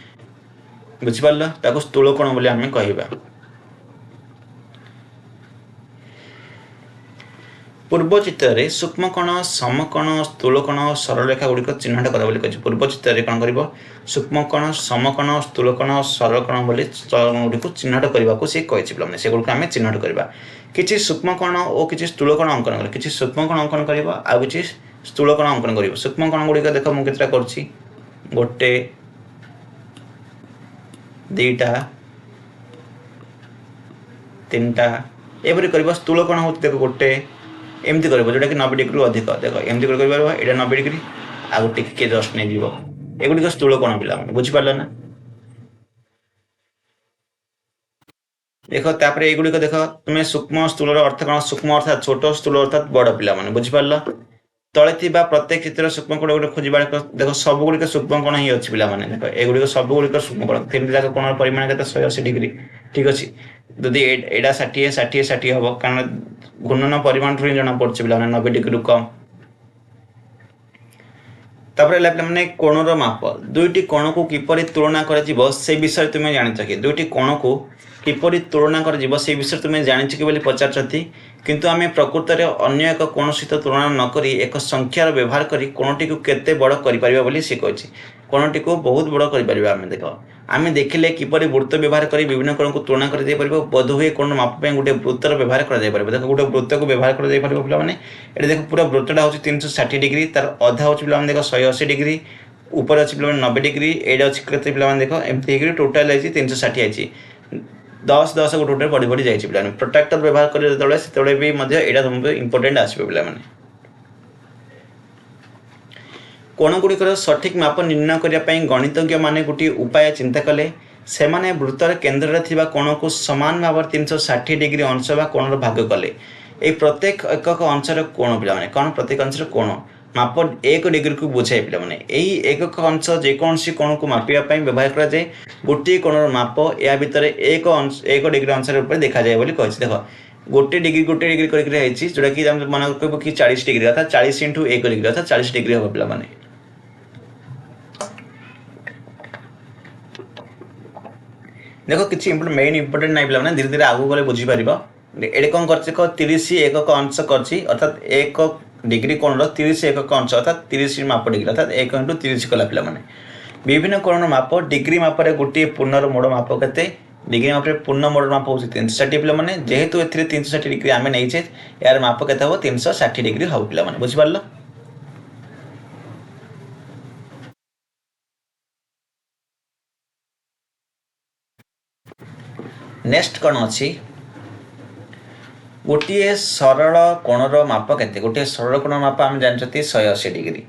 बुझिपाल ताको स्थूलकोण बोली आमे कहबा पूर्व चित्र रे सूक्ष्मकोण समकोण स्थूलकोण सरल रेखा गुड़िक चिन्हट कर बोली कहछि पूर्व चित्र रे कोन करबो सूक्ष्मकोण समकोण स्थूलकोण सरल कोण बोली गुड़िक चिन्हट करबा को से कहछि पिला माने से गुड़िक आमे चिन्हट करबा किछि सूक्ष्मकोण और किछि स्थूलकोण अंकन कर किछि सूक्ष्मकोण अंकन करबा आ किछि स्थूलकोण अंकन करबो सूक्ष्मकोण गुड़िक देखो मु केतरा करछि गोटे दीटा तीनटा एपरी कर स्थूलकोण हो देखो गोटे एमती कर जोटा कि 90 डिग्री अधिक देख एमती कर ये 90 डिग्री आगे टिके जस्ट नहीं जीव एगुड़ी स्थूलकोण पिला बुझिपार ना देख तापर एगुड़ी देख तुम्हें सूक्ष्म स्थूल अर्थ कौन सूक्ष्म अर्थात छोट स्थूल अर्थात बड़ पिला बुझिपार तले थी प्रत्येक चित्र सूक्ष्मकोण गुड़ खोजा देख सब गुड़िक सूक्ष्मकोण ही अच्छी पिला देख एगुड़ी सब गुड़िक सूक्ष्मकोण तीन जाक कोण परिमाण के 180 डिग्री ठीक अच्छे जदि एडा 60 60 60 हम कारण घूर्णन परिमाण ही जना पड़े पिला 90 डिग्री कम तापर पे कोणर माप दुईटी कोण को किपरि तुलना कर से विषय तुम्हें जान कि दुईटी कोण को किपरि तुलना कर से विषय तुम्हें जान कि पचार किंतु आम प्रकृत में अन्य एक कौन सहित तुलना नक एक संख्यार व्यवहार कर कोणटी को केते बड़ कर सी कही कोणटी को बहुत बड़ कर आम देख आम देखिले किपर वृत्त व्यवहार कर विभिन्न कोण को तुलना कर बोध हुए कोण माप गोटे वृत्तर व्यवहार कर देख गोटे वृत्त को व्यवहार कर पाने ये देख पूरा वृत्तटा हूँ 360 डिग्री तार अधा हूँ पे देख 180 डिग्री ऊपर अच्छी पे 90 डिग्री एटा अच्छी के पे देख एमती टोटाल है 360 आई 10 10 गोटे गोटे बढ़ी बढ़ी जाइए पे प्रोटेक्टर व्यवहार करें से भी तुमको इंपोर्टेंट आसो पे कोण गुड़िकर सठिक माप निर्णय करने गणितज्ञ माने गोटे उपाय चिंता कले से माने वृत्तर केन्द्र में कोण को सामान भाव 360 डिग्री अंश बा कोण भाग कले ये प्रत्येक एकक अंशर कोण पे कौन प्रत्येक अंशर कोण माप 1 डिग्री को बुझाए पे यही एकक अंश जेकोसी कोण को मापिया व्यवहार करा जाए गोटे कोणर माप या भितर 1 डिग्री अंश देखा जाए बोली कही देख गोटे डिग्री करके जोटा कि मन कह कि 40 डिग्री अर्थात 40 इंटू 1 डिग्री अर्थात 40 डिग्री हम पे देखो किसी मेन इंपोर्टेंट नहीं पे धीरे धीरे आगू गले बुझीपार ये कौन कर 30 एकक अंश कर 1 डिग्री कोण 30 एकक अंश अर्थात 30 माप डिग्री अर्थात 1 इंटू 30 कला पे विभिन्न कोण माप डिग्री मापे गोटे पूर्णर मोड़ माप के डिग्री माप पूर्ण मोड़ माप हो 360 पे जेहेतु ए 360 डिग्री आम नहीं यार माप के 360 डिग्री हम पे बुझिपार। नेक्स्ट कौन अच्छी गोटे सरल कोणर माप के गोटे सरल कोण माप आम जानते 180 डिग्री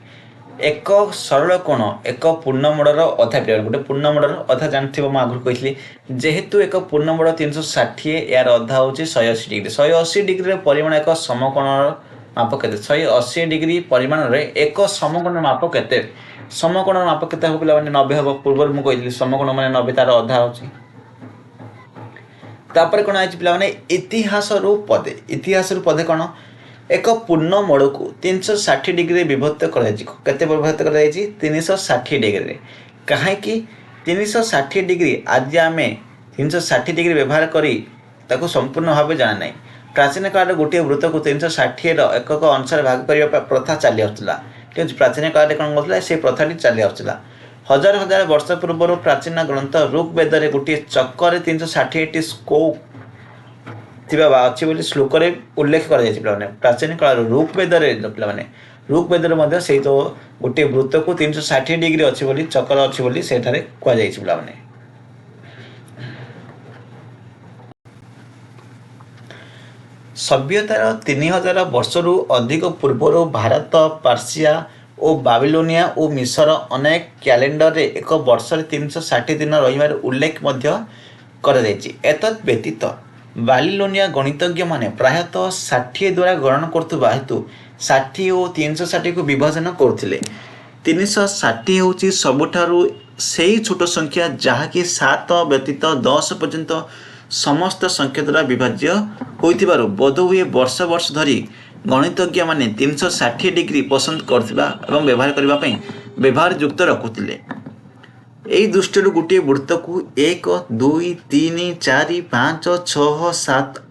एक सरल कोण एक पूर्ण मोड़र अधा पे गोटे पूर्ण मोड़र अधा जानते मुझे आगुरी कही जेहेतु एक पूर्ण मोड़ 360 यार अधा हूँ 180 डिग्री 180 डिग्री परिमाण एक समकोणर माप के 180 डिग्री परिमाण में एक समकोण माप के समकोण माप के हम पे 90 हम पूर्व मुझे समकोण मैंने 90 तार अधा हो तापर कौन आई पे इतिहास पदे कौन एक पूर्ण मोड़ को 360 डिग्री विभक्त करते विभक्त कर 360 डिग्री कहीं 360 डिग्री आज आम 360 डिग्री व्यवहार कर संपूर्ण भाव जाना ना प्राचीन काल गोटे वृत्त को 360 एकक अंश भाग करने प्रथा चली आसला ठीक है प्राचीन काल कौन कर से प्रथाटी चली आसला हजार हजार वर्ष पूर्व प्राचीन ग्रंथ ऋग्वेद गोटे चक्कर 360 स्कोप अच्छी बोली श्लोक उल्लेख कर प्राचीन काल ऋग्वेद पे ऋग्वेद से तो गोटे वृत्त को 360 डिग्री अच्छी बोली चक्कर अच्छी बोली से कहुई पे सभ्यतार 3000 वर्षरु अधिक पूर्वर भारत पार्सिया और बाबिलोनिया और मिसर अनेक कैलेंडर रे एक वर्ष 360 दिन रही उल्लेख एतत् व्यतीत बाबिलोनिया गणितज्ञ माने प्रायतः 60 द्वारा गणना करथुबा हेतु 60 और 360 को विभाजन करथिले 360 होची सबुठारु सेही छोट संख्या जहाँकि 7 व्यतीत 10 पर्यंत समस्त संख्या द्वारा विभाज्य होइथिबारु बोध हुए वर्ष वर्ष धरी गणितज्ञ माने 360 डिग्री पसंद करथिबा एवं व्यवहार करबा पई व्यवहार युक्त रखुथिले एई दृष्टि गोटे वृत्त को 1 2 3 4 5 6 7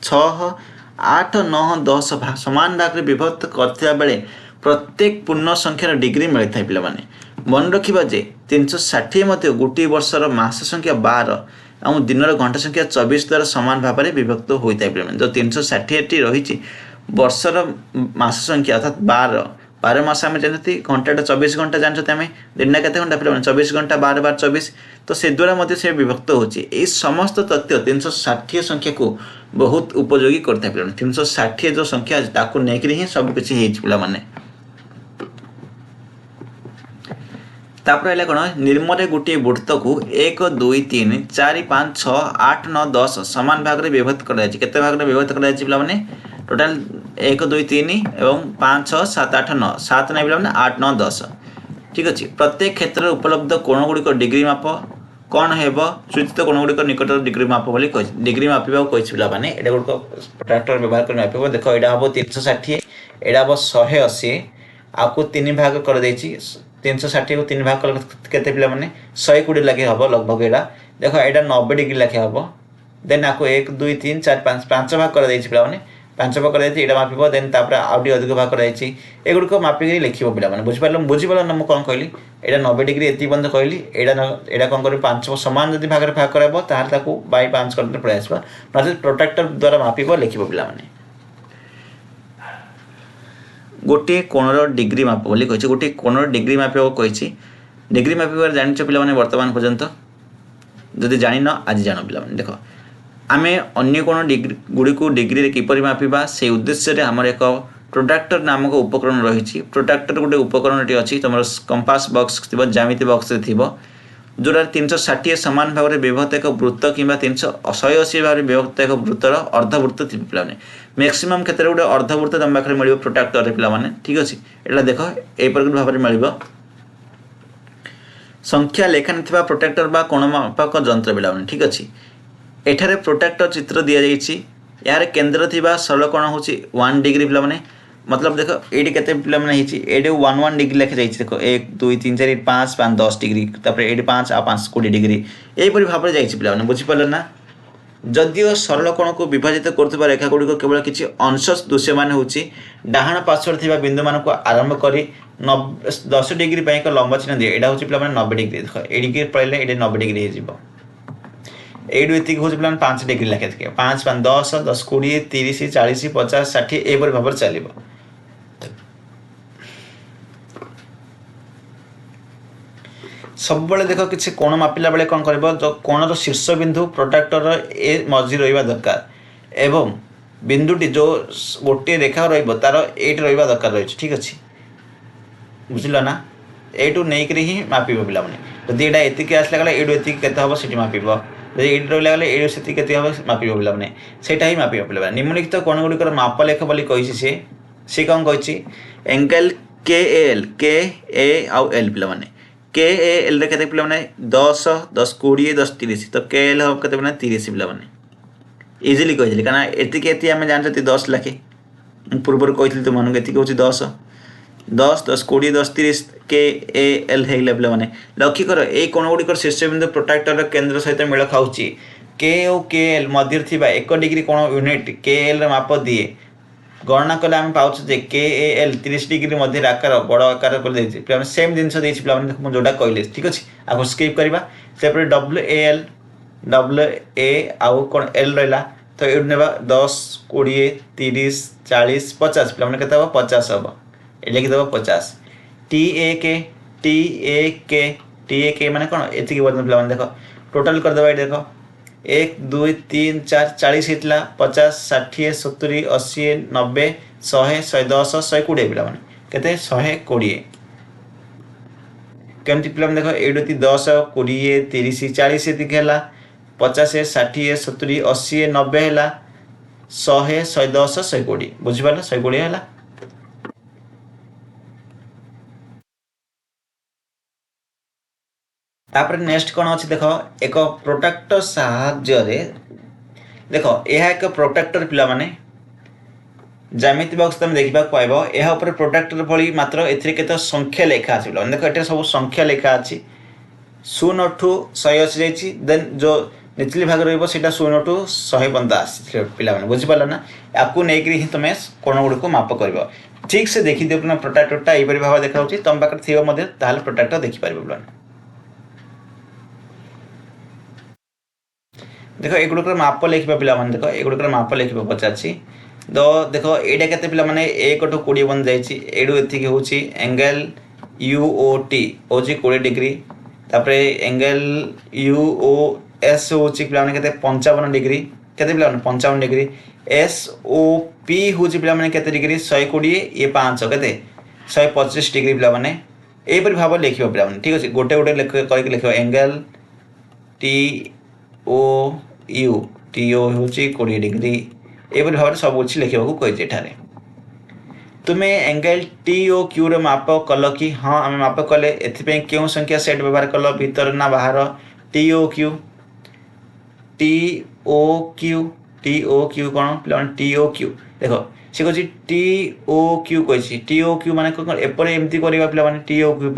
6 8 9 10 समान भाग में विभक्त करथिबा बेले प्रत्येक पूर्ण संख्यार डिग्री मिलता है पे मन रखा जे 360 मध्य गोटे वर्षर मास संख्या 12 और दिन घंटा संख्या 24 द्वारा सामान भाव में विभक्त होता है जो 360 रही वर्षर मास संख्या अर्थात 12 मास आम जानते घंटा 24 घंटा जानते आम दिन के घंटा पे 24 घंटा 12 बार 24 तो से द्वारा से विभक्त होती समस्त तथ्य 360 संख्या को बहुत उपयोगी करता है 360 जो संख्या ताकू लेकिन ही सबकि पे तापर कौन निर्मल गोटे वृत्त को 1 2 3 4 5 6 8 9 10 सामान भाग में विभक्त कर भाग में विभक्त कर टोटाल 1 2 3 एवं 5 6 7 8 9 7 नहीं पे 8 9 10 ठीक अच्छे प्रत्येक क्षेत्र में उपलब्ध कोण गुड़िक डिग्री माप कौन हेब सूचित कोण गुड़िक निकट डिग्री माप बोली डिग्री मापिबा कही पे ये गुड़िक ट्राक्टर व्यवहार कर माप देख यहाँ हम 360 यहाँ हम 180 आपको 3 भाग कर 360 को 3 भाग कले केते पिला माने 120 लगे हम लगभग यहाँ देख यहाँ 90 डिग्री लखे हम देन आपको 1 2 3 4 5 5 भाग कर पे ପାଞ୍ଚ ଭାଗ କରାଯାଇଛି ଏଇଟା ମାପିବ ଦେନ୍ ତାପରେ ଆଉ ଟିକେ ଅଧିକ ଭାଗ କରାଯାଇଛି ଏଗୁଡ଼ିକ ମାପିକି ଲେଖିବ ପିଲାମାନେ ବୁଝିପାରିଲ ନା ମୁଁ କ'ଣ କହିଲି ଏଇଟା 90 ଡିଗ୍ରୀ ଏତିକି ପର୍ଯ୍ୟନ୍ତ କହିଲି ଏଇଟା କ'ଣ କରିବ 5 ସମାନ ଯଦି ଭାଗରେ ଭାଗ କରାଇବ ତାହେଲେ ତାକୁ ବାଇ 5 କରିଦେଲେ ପଳେଇ ଆସିବ ନଚେତ୍ ପ୍ରୋଟ୍ରାକ୍ଟର ଦ୍ୱାରା ମାପିବ ଲେଖିବ ପିଲାମାନେ गोटे कोणर डिग्री माप बोली कही गोटे कोणर डिग्री मापिବାକୁ कही डिग्री मापिबार जानिछ पिलामाने वर्तमान पर्यंत जदि जानिन आज जान पिलामाने देख आमे अन्य कोण डिग्री गुडी को डिग्री रे किपरि मापिबा से उद्देश्य रे हमर एक प्रोट्रैक्टर नामक उपकरण रही प्रोट्रैक्टर गोटे उपकरण अच्छी तुम कंपास बॉक्स थी ज्यामिति बॉक्स थी जोड़ा 360 सामान भाव में विभक्त एक वृत्त कि 180 भाव में विभक्त एक वृत्तर अर्धवृत्त थी पे मैक्सिमम क्षेत्र में गोटे अर्धवृत्त तुम पाखे मिल प्रोट्रैक्टर पे ठीक अच्छे यहाँ देख यपर भाव में मिल संख्या लेखा नहीं प्रोट्रैक्टर बा कोणमापक जंत्र पे ठीक अच्छे एठारे प्रोट्रैक्टर चित्र दि जाइए यार केन्द्र थी सरल कोण हूँ 1 डिग्री पे मतलब देख ये के पे 1 डिग्री लिखा जाइए देख 1 2 3 4 5 5 10 डिग्री ये 5 आ 5 20 डिग्री यहीपरि भाव में जाइए पे बुझीपारे ना जदिओ सरल कोण को विभाजित करुवा रेखा गुड़िक केवल किसी अंश दृश्यमान हो डाहाण पार्श्वर थी बिंदु मान आरंभ कर 10 डिग्री एक लंब चिन्ह दिए यहाँ हूँ पे 90 डिग्री देख ये डिग्री पड़े ये 90 डिग्री हो ये हूँ पे 5 डिग्री लिखे थे 5 5 10 10 20 30 40 50 60 यहीपरि भाव में चलो सब बेले देख किसी कोण मापिला बेले कौन कर जो कोणर शीर्ष बिंदु प्रोट्रैक्टर ए मझी रहा दरकार एवं बिंदुटी जो गोटे रेखा तार एट रहा दरकार रही ठीक अच्छे बुझल ना एटू नहीं ही मापिब पे जदि यहाँ एतिक आसला गला एटू एतिक केते हम से मापिब जब ये रहा गले एटू से हम मापिब पे सेटा ही मापिब पे निम्नलिखित कोण गुड़िकर माप लेख बोली कही सी कौन कही एंगल के ए आउ एल पे के एल रे केते पिला माने 10 10 20 10 30 तो के एल हम केते माने 30 पिला माने इजीली कहि दिली काना एतिके एति हम जानते 10 लाखे पूर्व कहितली तुम मानु एतिके होची 10 10 10 20 10 30 के ए एल हेला पिला माने लक्ष्य कर ए कोण गुडी कर शीर्ष बिंदु प्रोट्रैक्टर रे केंद्र सहित मेल खाउची के ओ के एल मध्य थिबा 1 डिग्री कोण यूनिट के एल रे माप दिए गणना कले आम पाँच के एल 30 डिग्री मध्य आकार बड़ आकार कर सेम जिन पे जोटा कहले ठीक अच्छे आपको स्किप करवा से डब्ल्यू ए आउ कौन एल रहा तो ये ना 10 20 30 40 50 पे के 50 हम ये लिखिदेव 50 टी ए के मैंने कौन एति पे देख टोटाल करदे ये देख 1 2 3 4 40 होता 50 60 70 80 90 100 110 120 पिला के 120 केमती पिला देख ये 10 20 30 40 है 50 60 70 80 90 है 100 110 120 बुझिपार 120 है तापर नेक्स्ट कौन अच्छी देख एक प्रोट्रैक्टर साहाय्य देख यह एक प्रोट्रैक्टर पिला माने ज्यामिति बॉक्स तुम देखा पाइब यह प्रोट्रैक्टर भली मात्र एते संख्या लेखा अच्छी देख ये सब संख्या लेखा अच्छी 0 ठू 180 जाइए देन जो निचली भाग रहा 0 ठू 100 पर्यंत आसी पिला बुझीपार ना आपको नहीं तुम्हें कोण गुड़ी को माप कर ठीक से देखी दियो ना प्रोट्रैक्टरटा यही भाव देखा तुम पाखे थी प्रोट्रैक्टर देखिपार देख एगुड़कर माप लिखा पे देख एगुड़कर माप लिखा पचार तो देख ये के पे 1 टू 20 बन जाइए हूँ एंगल यू ओ टी हूँ 20 डिग्री तापर एंगल यू ओ एस हूँ पे 55 डिग्री के 55 डिग्री एस ओ पी हूँ पे के डिग्री 120 ये 5 के 125 डिग्री पे यहीपरि भाव लिख पे ठीक अच्छे गोटे गोटे करके लिख angle T O U T O हूँ 20 डिग्री यहीपरि भाव सब कुछ लिखा कही तुम्हें एंगल टी ओ क्यू रे माप कल कि हाँ आम माप कले एथिपाई क्यों संख्या सेट व्यवहार कल भीतर ना बाहर टी ओ क्यू कौन पे टी ओ क्यू देख सी कह टी ओ क्यू कही टी ओ क्यू मान एपर एमती करवा पे टी ओ क्यू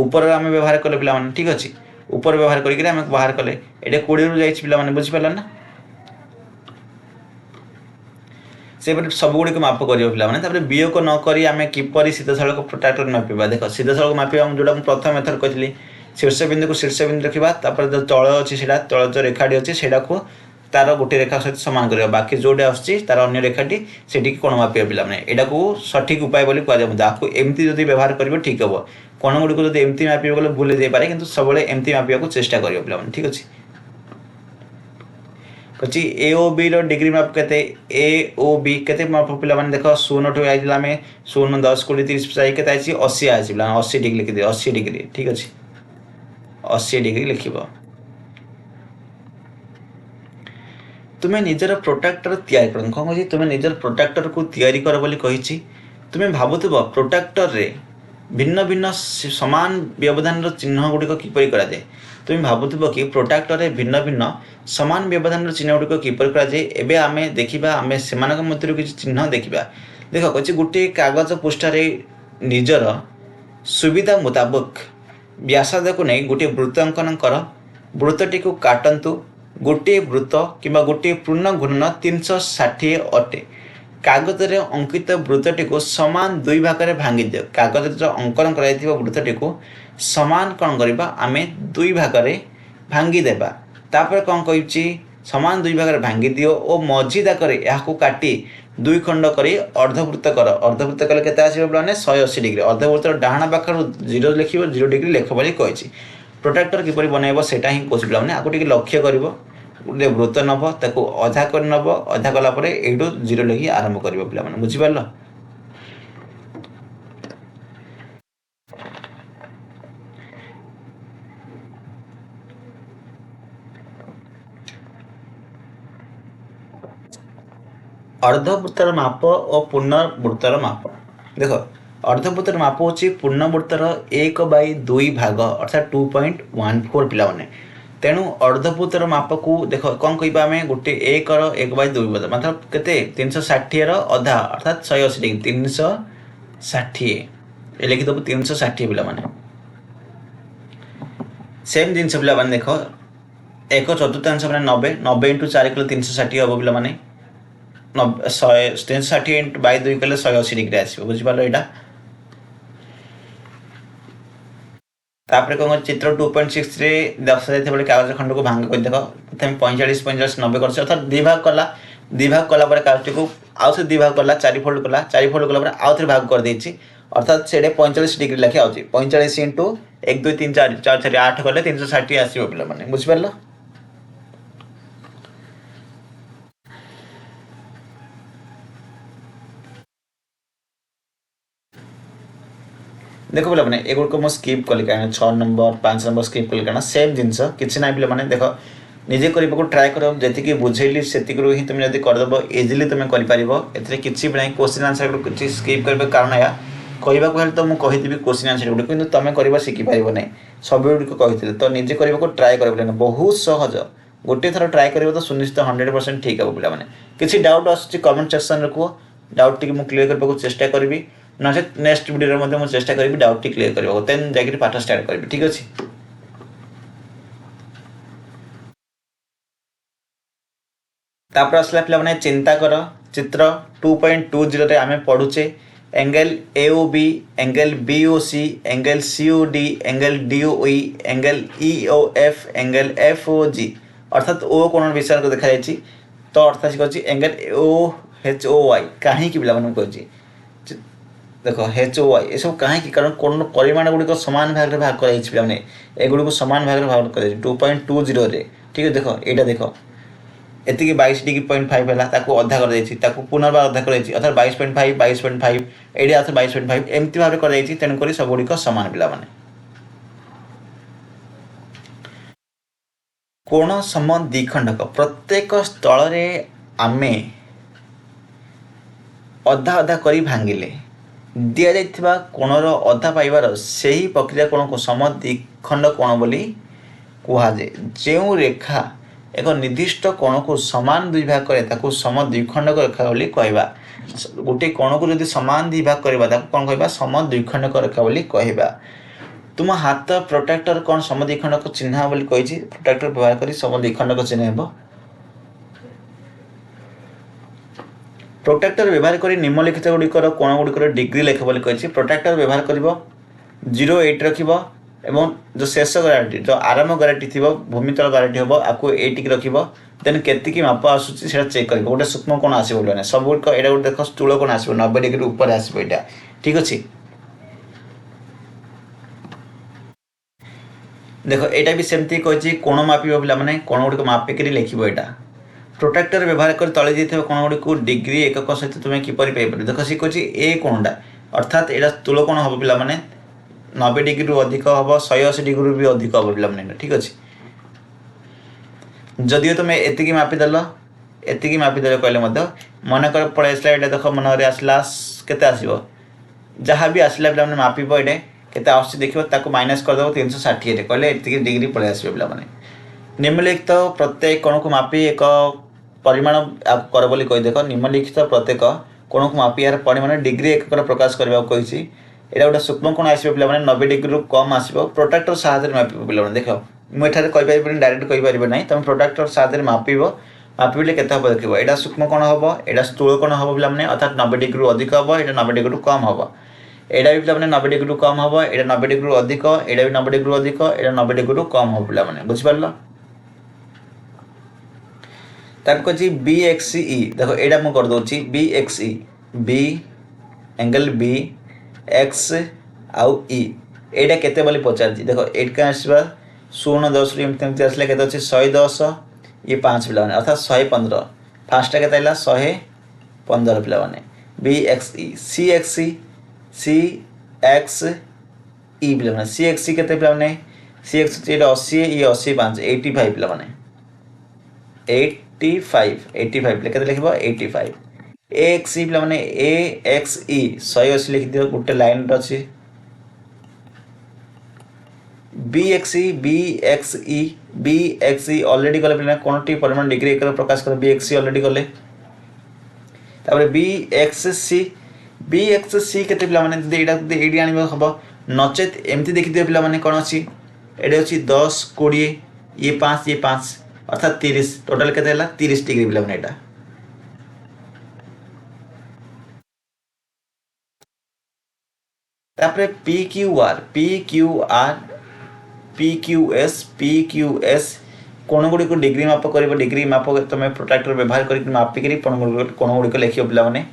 ऊपर आम व्यवहार कले पे ठीक अच्छे ऊपर व्यवहार करके बाहर कले ये 20 रु जाइए पे बुझीपार ना से सबुगुड़ी को माप कर पे वियोग नक आम किपर सीधा सड़क प्रोट्राक्टर मापा देख सीधा सड़क मापा जोटा प्रथम मेथड कही शीर्ष बिंदु को शीर्ष बिंदु रखा जो तल अच्छी तल जो रेखाटी अच्छी से तार गोटे रेखा सहित सामान करवा बाकी जोटा आसची तार अन्य रेखाटी से कोण मापा पे यहाँ को सठिक उपाय बोली कहूँ एमती जब व्यवहार कर ठीक हम कोण गुड़ी को जब एमती मापे गले भूल जापे कि सब एमती मापा चेष्टा कर पे ठीक अच्छे कची ए ओ बी डिग्री माप के ए ओ बी के माप पे देख 0 ठू आई आम 0 10 20 30 50 के 80 आसी 80 डिग्री लिखिदे 80 डिग्री ठीक अच्छे 80 डिग्री लिख तुम्हें निजर प्रोट्राक्टर तैयारी कर कौन कह तुम्हें निजर प्रोट्राक्टर को तैयारी कर बोली कही तुम्हें भावुव प्रोट्राक्टर रे भिन्न भिन्न समान व्यवधान चिन्ह गुड़िक किपर कराए तुम्हें भावुव कि प्रोट्राक्टर रे भिन्न भिन्न समान व्यवधान चिन्ह गुड़िक किपर कराए आम देखा आम से मध्य किसी चिन्ह देखा देख कही गोटे कागज पृष्ठारे निजर सुविधा मुताबक व्यासार्ध को नहीं गोटे वृत्त अंकन कर वृत्तटी को काटतु गोटे वृत्त कि गोटे पूर्ण घूर्णन 360 अटे कागज रे अंकित वृत्तटी को समान दुई भाग में भांगी दियो कागज जो अंकन कर वृत्तटी को समान कौन करवा आम दुई भाग में भांगी देबा तापर कौन कही समान दुई भाग में भांगी दियो और मझी दाकर यहाँ काटी दुई खंड कर अर्धवृत्त कर अर्धवृत्त कले केते आसीबो माने 180 डिग्री अर्धवृत्त डाहाण पाखर 0 लिखिबो 0 डिग्री लेख बोली कही प्रोट्राक्टर किपरि बनैबो सेटा ही कोच पिलाने आको टिके लक्ष्य करिवो गोटे वृत्त नब ताको अधा कर नब अधा कला परे एडो 0 लिखि आरंभ करिवो पिला माने बुझि पारलो अर्धवृत्तर माप और पूर्णवृत्तर माप देख अर्धवृत्तर माप होची पूर्णवृत्तर 1/2 भाग अर्थात 2.14 पिला माने तेणु अर्धवृत्तर माप को देख कौन कह आम गोटे 1/2 मतलब केते 360 अधा अर्थात 180 डिग्री 360 लिखिदेव 360 पिला माने सेम जिनस पिला माने देख 1/4 माने 90 90 × 4 कले 360 हम पिला माने 360 × 2 कले 180 डिग्री आसो बुझिपार यहाँ तापर कौन चित्र 2.6 रे दर्शा जाते कागज खंड को भांग कर देख प्रथम 45 45 90 कर अर्थात दिभाग कला कागज को आउ से दिभाग कला 4 फोल्ड कला 4 फोल्ड कला आउ थे भाग कर देछि अर्थात से 45 डिग्री लेखे आउछि 45 × 1 2 3 4 4 4 8 कले 360 आसीबो पिला माने बुझि पारलो देख पे मैंने एगुड़ को स्किप कली कहीं 6 नंबर 5 नंबर स्किप कली कहीं सेम जिनस किसी ना पे देख निजे करने को ट्राए कर जी बुझेली से ही तुम जब करदेव इजिली तुम कर किसी भी नहीं क्वेश्चन आंसर किसी स्किप कर कारण या कहवाक हेल्ले तो मुझे कहीदेवी क्वेश्चन आंसर गुड़ कि तुम कर शिखिपार ना सब गुड़िक कही तो निजे करने को ट्राए कर बहुत सहज गोटे थर ट्राए कर तो सुनिश्चित 100% ठीक हे पे किसी डाउट आसूँ कमेंट सेक्शन में कह डाउट टी क्लीयर करने चेष्टा करी ना नेक्स्ट वीडियो में चेष्टा करी डाउट टी क्लीयर करने देन जाकर पाठ स्टार्ट करी ठीक अच्छे तापर आसला पे मैंने चिंता कर चित्र 2.20 रे आम पढ़ुचे angle AOB angle BOC angle COD angle DOE angle EOF angle FOG अर्थात ओ कोण विषय को देखा जाए तो अर्थात कह एंगल OHOY कहीं पे कही देख HOY ये सब कहीं कारण कौन परिमाण गुड़िक सामान भाग में भाग कर एगुड़ी को सामान भाग में भाग कर 2.20 रे ठीक है देख यहाँ देख एति 22 डिग्री 0.5 है अधा कर पुनर्बार अधा कर अर्थात 22.5 22.5 ये अर्थ 22.5 एमती भाव कर तेणुक सब गुड़िक सामान पिला माने कोण सम द्विखंडक प्रत्येक स्थल रे आमे अधा अधा करी भांगिले दिया जाइथिबा कोणर अधा पाइबार सही प्रक्रिया कोण को सम द्विखंड कोण बोली कुहाजे जो रेखा एक निर्दिष्ट कोण को समान दुई भाग करे ताकू सम द्विखंडक रेखा बोली कहबा गोटे कोण को यदि समान दुई भाग करबा ताकू कोन कहबा सम द्विखंडक रेखा बोली कहबा तुम हाथ प्रोट्राक्टर कोन सम द्विखंडक चिन्ह बोली कहिछि प्रोट्राक्टर व्यवहार करी सम द्विखंडक चिन्ह हेबो प्रोट्राक्टर व्यवहार कर निम्नलिखित गुड़िकर कोण गुड़िकर डिग्री लेख बोली कही। प्रोट्राक्टर व्यवहार कर 0.8 रखिब एवं जो शेष गारंटी जो आरंभ गारंटी थी भूमितल गारंटी हम आपको 8 रखिब। देन केतिकी माप आसूची सेटा चेक कर गोटे सूक्ष्म कोण आसो बोले सब गुड़िक यहाँ गोटे देख स्थूल कोण आसो 90 डिग्री ऊपर आसो यहाँ ठीक अच्छे। देख यहाँ भी सेमती कही कोण मापिब पिला माने कोण गुड़िक मापिक लिखिब। यहाँ प्रोट्राक्टर व्यवहार कर तले जाइए कोण गुड़िक डिग्री एकक सहित तुम किपर पाइपर देख सी कही ए कोणटा अर्थात यहाँ स्थूल कोण हम पिला माने 90 डिग्री अधिक हम 180 डिग्री भी अधिक हम पिला माने ठीक अच्छे। जदिव तुम एतिकी मापिदेल एतिकी मापिदेल कहले मनकर पड़े आसला ये देख मनरे आसला केते आसीबो जहाँ भी आसला पिला मापिब ये केते आसी देखिबो ताको माइनस कर दबो 360 रे कहले एतिकी डिग्री पड़े आसीबो पिला माने। निम्नलिखित प्रत्येक कोण को मापी एक परिमाण कर बोली कही देख निम्नलिखित प्रत्येक कोण को मापी यार परिमाण डिग्री एक प्रकाश करबा कही। एटा गोटे सूक्ष्म कोण आसो पिला माने 90 डिग्री कम आसो प्रोट्राक्टर साहाय्य मापिब पिला माने। देख मुझे कहीपर डायरेक्ट कहीपर ना तुम प्रोट्राक्टर साहाय्य मापिब मापिले केते हम देखिए यहाँ सूक्ष्म कोण हम यहाँ स्थूल कोण हम पिला माने अर्थात 90 डिग्री अधिक हम यहाँ 90 डिग्री कम हम यहाँ भी पिला माने 90 डिग्री कम हम यहाँ 90 डिग्री अधिक यहाँ भी 90 डिग्री अधिक यहाँ 90 डिग्री कम हम पिला माने बुझिपार। तार कही BXE देखो यहाँ मुझे करदे BXE B angle B X आउ E यहाँ केते बोली पचार देखो एट आसवा 0.10 एमती आसला के 110 ये 5 पिला अर्थात 115 फास्ट के 115 पिला BXE CXE CXE पिला CXE के पिला CXE 80 ये 85 85 पिला 85 के लिख 85 AXE पिला AXE 180 लिखि दियो गोटे लाइन अच्छी BXE ऑलरेडी गले पिला कोन टी परिमाण डिग्री एक प्रकाश कर BXE ऑलरेडी गले तापर BXC केते पिला माने जदि एडी आनिबो हबो नचेत एमती देखि दियो पिला माने कोन अछि एडे अछि 10 20 ये 5 अर्थात 30 टोटल केते हला 30 डिग्री पिला माने एटा। तापर PQS कोण गुड़िक डिग्री माप कर डिग्री माप तुम प्रोट्राक्टर व्यवहार कर मापिक कोण गुड़िक लिख पिला माने।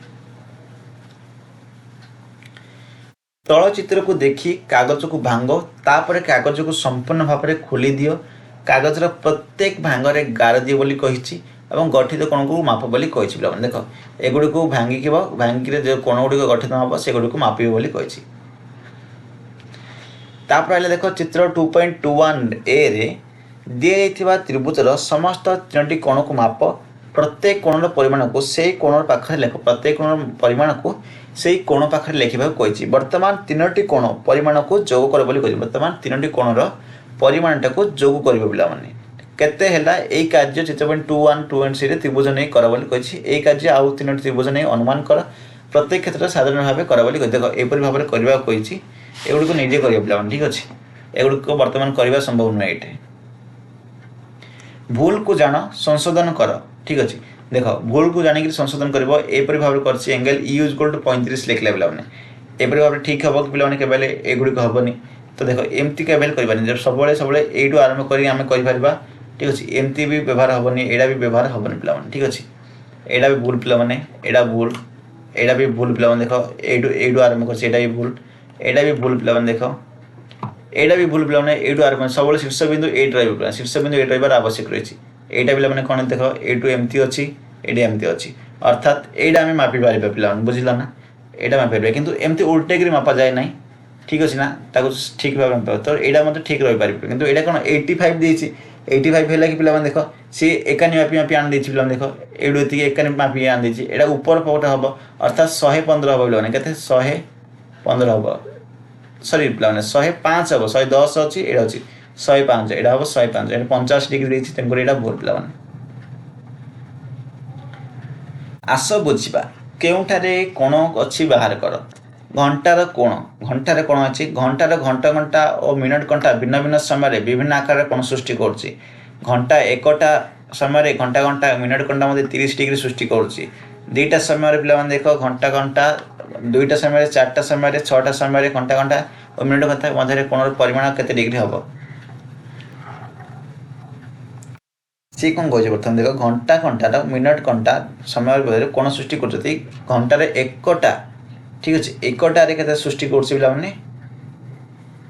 तल चित्र को देखी कागज को भांग तापर कागज को संपूर्ण भाव में खोली दियो कागजर प्रत्येक भांगे गार दियो बोली कही और गठित कोण को माप बोली कही पिला देख एगुड़ी को भांगिक भांगिक जो कोण गुड़िक गठित हम से गुड़ी को मापिब बोली कही। तापर आइले देख चित्र 2.21 ए रे दिया त्रिभुजर समस्त 3टी कोण को माप प्रत्येक कोणर परिमाण को से कोण पाखरे लेख प्रत्येक कोण परिमाण को से कोण पाखरे लेखा कही। वर्तमान 3टी कोण परिमाण को जोग कर बोली कही वर्तमान 3टी कोणर परिमाणटा को जोग कर पिला माने केते हैला एई कार्य चित्र 2.1 रे त्रिभुज नै कर बोली कही। एई कार्य आउ 3टी त्रिभुज नै अनुमान कर प्रत्येक क्षेत्र साधारण भाव कर बोली कही। देख एपरि भाव में करबा कही एगुड़ी को निजे करियो पिला ठीक अच्छे एगुड़ी को वर्तमान करबा संभव नुहे ये भूल को जान संशोधन कर ठीक अच्छे। देख भूल को जानिक संशोधन कर एपरि भाव कर एंगल E = 35 लिखला पिला एपरि भाव ठीक हम कि पिला केवल एगुड़ी हेनी तो देख एमती केवल करवानी सब यू आरंभ कर ठीक अच्छे एमती भी व्यवहार हेनी एटा भी व्यवहार हेनी पिला ठीक अच्छे एटा भी भूल पिला एटा भूल एटा भी भूल पिला देख यू आरंभ कर भी भूल एटा भी भूल पिला देख एटा भी भूल पिला यू आरंभ सब शीर्ष बिंदु 8 रहा शीर्ष बिंदु 8 रही आवश्यक रही एटा पिला कौन देख एटू एमती अच्छी एटी एमती अच्छी अर्थात एटा आम मापी पारे पिला बुझला ना एटा मापी पारे किंतु एमती उल्टे कर मापा जाए ना ठीक अच्छे ना ठीक भाव में तो यहाँ मतलब ठीक रही पारे किंतु एटा कौन 85 देती 85 है कि पिला देख सी एकानी मापी मापी आनी पिला देख एडू ये एकानी मापी आनी यहाँ ऊपर पटे हम अर्थात 115 हम पिला के 115 हम सरी पिला 105 हम 110 अच्छी एटा अच्छी 105 यहाँ हम 105 ये 50 डिग्री तेणुक यहाँ भूल पिला आस बुझा केउठारे कोण अच्छी बाहर कर घंटार कोण अच्छी घंटार घंटा घंटा और मिनट घंटा भिन्न भिन्न समय विभिन्न आकार कोण सृष्टि कर घंटा एकटा समय घंटा घंटा मिनट घंटा मध्य 30 डिग्री सृष्टि कर दुईटा समय पे देख घंटा घंटा दुईटा समय चार्टा समय छटा समय घंटा घंटा और मिनिट घंटा मध्य कोण परिमाण केते डिग्री हम सी कौन कहे प्रथम देख घंटा घंटा मिनिट घंटा समय बदले कोण सृष्टि कर घंटार एकटा ठीक अच्छे एकटारे के सृष्टि कर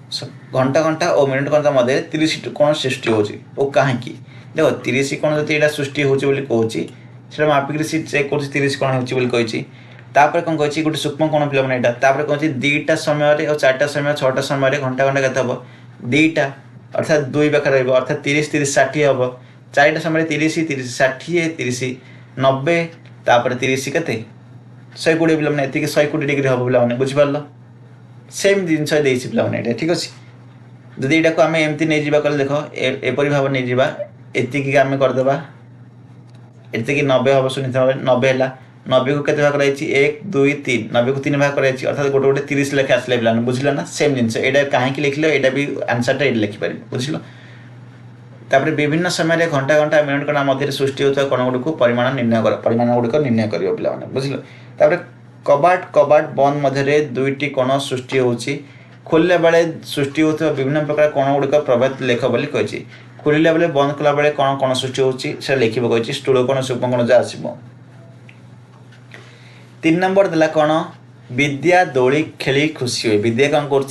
घंटा घंटा और मिनिट घंटा मध्य 30 कोण सृष्टि हो कहीं देख 30 कोण जो यहाँ सृष्टि होगा मापिक सी चेक कर 30 कोण होती कौन कही गोटे सूक्ष्म कोण पे यहाँ कहे दुईटा समय और चार्टा समय छटा समय घंटा घंटा के हम दुईटा अर्थात दुई पाखे रर्थात 30 30 60 हम चारिटा समय 30 30 60 30 90 तापर 30 के 120 पे ये 120 डिग्री हम पे बुझिपार सेम जिनस पे ठीक अच्छे जदि यहाँ को आम एमती नहीं जावा कल देख एपरी भाव नहीं जावा एतिक आम करदे एतिक 90 हम शुनित भाव 90 है 90 को केते भाग कर 1 2 3 90 को 3 भाग कर अर्थात गोटे गोटे 30 लेखे आसले पे बुझल ना सेम जिन यहाँ कहीं लिखल यहाँ भी आंसरटा ये लिखिपार बुझल तापर विभिन्न समय घंटा घंटा मिनिट घंटा मध्य सृष्टि होता कण गुड़ी परिमाण निर्णय कर परिमाण गुड़िक निर्णय कर पे बुझल तापर कबाट कबाट बंद मध्य दुईटी कोण सृष्टि होची खोलिला बेले सृष्टि होता विभिन्न प्रकार कोण गुड़िक प्रभावित लेख बोली कही खोलिला बेले बंद कला बेले कौन कोण सृष्टि होता लिख कही स्थूल कोण सूक्ष्म कोण जहाँ आसो 3 नंबर देला कौन विद्या दोली खेली खुशी हुए विद्या कौन कर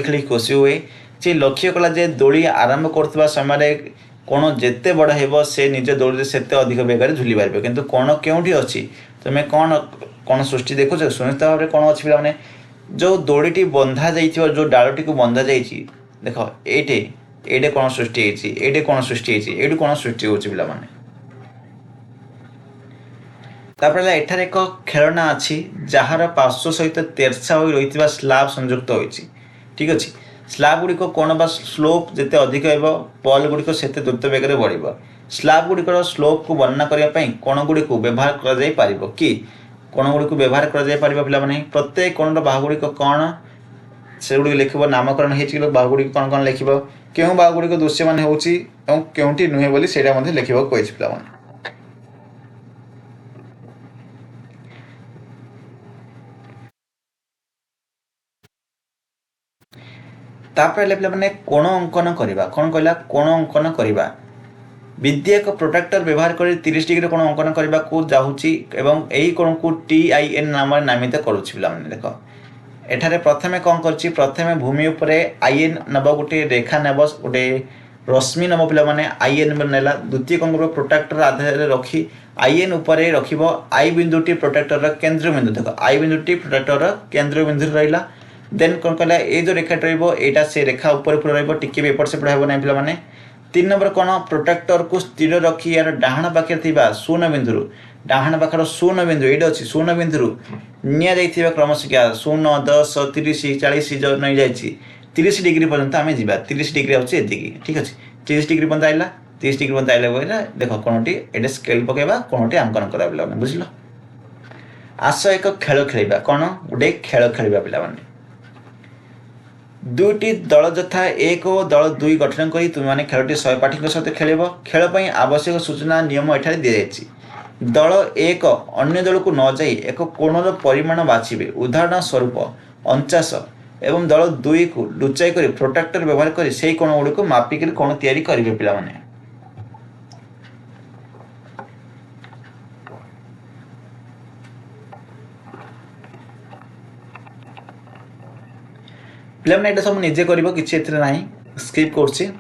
खेली खुशी हुए से लक्ष्य कला जे दोली आरंभ कर समय कोण जिते बड़ हो से निज दोली से अधिक बेगर झुली पारे किंतु कोण क्योंठी अच्छी तुम्हें कौन कौन सृष्टि देखुच सुनिश्चित भाव में कौन अच्छी पे जो दोलीटी बंधा जा जो डालटी को बंधा जा देख ये कौन सृष्टि ये कौन सृष्टि ये कौन सृष्टि हो पे तापर एठार एक खेलना अच्छी जार पार्श्व सहित तेरछा हो रही स्लाब संयुक्त होती ठीक अच्छे स्लाब गुड़िक कौन बा स्लोप जिते अधिक हो बल गुड़िक से द्रुत बेगर बढ़ स्लाब गुड़िकर स्लोप को वर्णना करने कौन गुड़ी को व्यवहार कर कि कौन गुड़ी को व्यवहार कर पे प्रत्येक कौन बाहु गुड़िक कौन से गुड़ी लिख नामकरण हो बाहु गुड़ी कौन कौन लिख क्यों बाहु गुड़िक दृश्यमान होटी नुहे बोली से लिख कही पे तापर पे कोण अंकन करवा कौन कहला कोण अंकन करवा विद्या एक प्रोटेक्टर व्यवहार कर 30 डिग्री कोण अंकन करने को जाऊँगी यही कोण को TIN नाम नामित करुच्ची पे देख एठारे प्रथमे कौन कर प्रथमे भूमि उपर IN नब गोटे रेखा नब गोटे रश्मि नब पे IN नेला द्वितीय कौन कर प्रोटेक्टर आधार रखी IN उपर रख I बिंदुटी प्रोटेक्टर केन्द्र बिंदु देख I बिंदुटी प्रोटेक्टर केन्द्र बिंदु रहा देन कौन कहला ये जो रेखा रहा से रेखा ऊपर टी एपट सेपट हो ना पे 3 नंबर कौन प्रोटेक्टर को स्थिर रखी यार डाहाण पाखे शून्य बिंदु डाहाण पाखर शून्य बिंदु ये अच्छी शून्य बिंदु नि क्रमश क्या 0 10 30 40 जो नहीं जाइए 30 डिग्री पर्यंत आम जा 30 डिग्री अच्छे ठीक अच्छे 30 डिग्री पर्यंत आइला 30 डिग्री पर्यंत आइला बोले देख कौनटी ये स्केल पकेबा कौनटी आंकन करा पे बुझल आस एक खेल खेल कौन गोटे खेल खेल पे दुईटी दल यथा 1 और दल 2 गठन कर तुम्हें खेलटी 100 पाठी सहित खेल खेल आवश्यक सूचना नियम एठारे दि जाइए दल 1 अन्य दल को न जाई एक कोणर परिमाण बाछिबे उदाहरण स्वरूप 49 एवं दल 2 को लुचाई कर प्रोटेक्टर व्यवहार कर से कोण गुड़ी को मापिक कोण तैयारी करेंगे पिलामाने पे सब निजे कर कि ना स्किप कर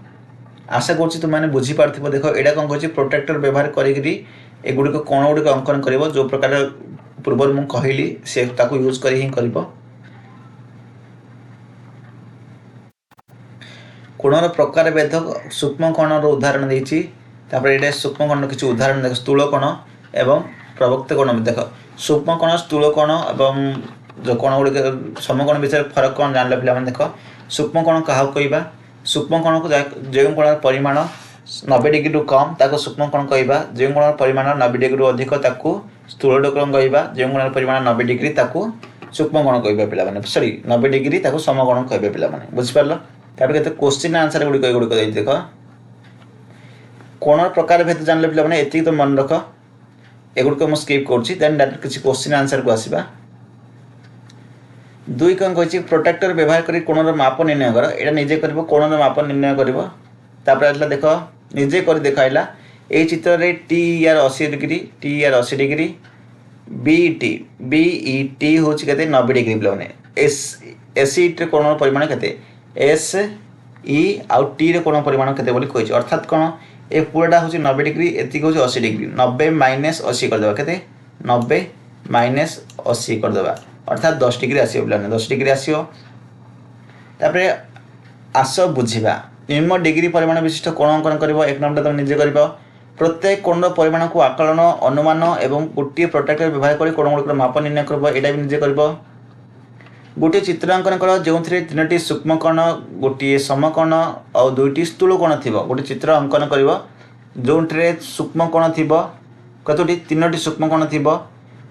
आशा कर तुमने बुझीपार देख यहाँ कौन कर प्रोटेक्टर व्यवहार करुड़ी कोण गुड़िक अंकन कर जो प्रकार पूर्व मुझे कहली से यूज कर कोणर प्रकार भेद सूक्ष्म कोणर उदाहरण देती ये सूक्ष्म कोण किसी उदाहरण देख स्थूल कोण एवं प्रवक्त कोण देख सूक्ष्म कोण स्थूल कोण एवं जो कोण गुड़िक समकोण विषय फरक कौन जान पे देख सूक्ष्म कोण क्या कहवा सूक्ष्म कोण को जो कोण परिमाण 90 डिग्री रु कम ताको सूक्ष्म कोण कहवा जो कोण परिमाण 90 डिग्री अधिक ताको स्थूल कोण कहवा जो कोण परिमाण 90 डिग्री ताको सूक्ष्म कोण कहवा पे सॉरी 90 डिग्री ताको समकोण कहवा पे बुझिपार तापर के क्वेश्चन आंसर गुड़िक देख कोण प्रकार भेद जान पे एति तो मन रख एगुड़िक मुझे स्किप करुँची देन डायरेक्ट किसी क्वेश्चन आंसर को आसवा। दुई कौन कही प्रोटेक्टर व्यवहार कर कोणर माप निर्णय कर यहाँ निजे कर कोणर माप निर्णय कर देख निजे कर देखाइला ये चित्र रे टी यार 80 डिग्री टी यार 80 डिग्री बीईटी हूँ के 90 डिग्री पे एसई कोण परिमाण के एस इ आउ टी रे कोण परिमाण के कही अर्थात कौन ए पूराटा हूँ 90 डिग्री एति हूँ 80 डिग्री 90 माइनस 80 करदे के 90 माइनस 80 करदे अर्थात 10 डिग्री आसो पे 10 डिग्री आसो। आस बुझा निम्न डिग्री परिमाण विशिष्ट कोण अंकन कर एक नंबर तुम निजे कर प्रत्येक कोण परिमाण को आकलन अनुमान एवं गोटे प्रोटेक्टर व्यवहार कर कोण गुड़िक माप निर्णय कर यहाँ भी निजे कर गोटे चित्रांकन कर जो तीन सूक्ष्मकोण गोटे समकोण और दुईटी स्थूल कोण थी गोटे चित्र अंकन कर जो सूक्ष्मकोण थी कतोटी तीनो सूक्ष्मकोण थी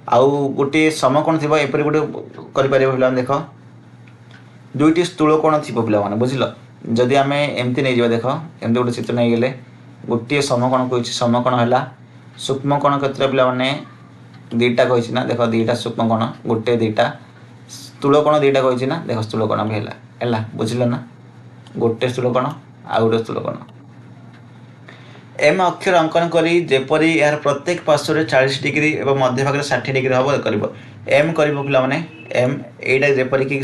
आउ गोटे समकोण थी एपरी गोटे कर पे देख दुईटी स्थूल कोण थी पे बुझल जदि आम एमती नहीं जावा देख एमती गोटे चित्र नहीं गले गोटे समकोण कही समकोण है सूक्ष्मकोण केतटा पे दीटा कही ना देख दीटा सूक्ष्मकोण गोटे दीटा स्थूलकोण दीटा कही ना देख स्थूलकोण भी है बुझल ना गोटे स्थूलकोण आ गोटे स्थूलकोण एम अक्षर अंकन करी जेपरी यार प्रत्येक पार्श्व 40 डिग्री और मध्य भाग 60 डिग्री हम कर एम कर पे एम एटा जेपरी कि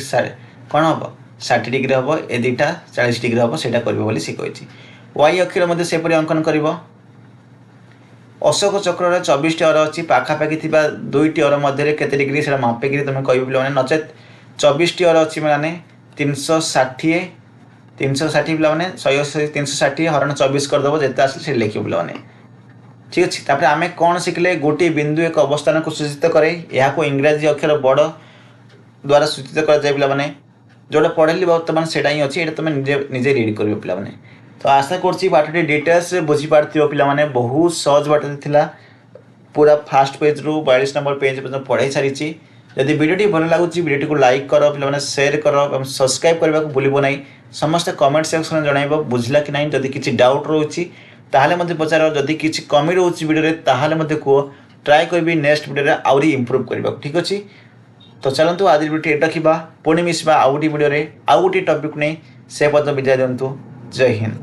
कौन हम 60 डिग्री हम ए दुटा 40 डिग्री हम से कही वाई अक्षर मध्य सेपरी अंकन कर अशोक चक्र 24 टी अर अच्छी पाखापाखि दुईटी अर मध्य केते डिग्री से मापिकी तुम कह पे नचेत 24 टी अर अच्छी मैंने 360 360 पे 360 हरण 24 करदेव जिते आस लिखे पे ठीक अच्छे। तापर आम कौन शिखले गोटे बिंदु एक अवस्थान को सूचित करे यहाँ इंग्राजी अक्षर बड़ द्वारा सूचित कर पे जोटा पढ़ेली बर्तमान से ही अच्छी तुम निजे रीड कर पे तो आशा करछि बाटटी डिटेल्स बुझीपार पे बहुत सहज बाटे थिला पूरा फास्ट पेज रु 42 नंबर पेज पर्यटन पढ़ाई सारी। जदि वीडियो भल लगुच वीडियो को लाइक कर पे शेयर कर और सब्सक्राइब करने को भूल ना समस्त कमेंट सेक्शन में जनइब बुझला कि नहीं जदि किसी डाउट रोचे ताहले मते पचार जदि किसी कमी रोचे वीडियो ताहले मते कह ट्राए करी नेक्स्ट वीडियो आउरी इम्प्रूव करने ठीक अच्छे। तो चलतु आज वीडियो ये रखा पुणी मिसवा आउ गोटे वीडियो आउ गोटे टॉपिक नहीं से पद विदाय दिंतु। जय हिंद।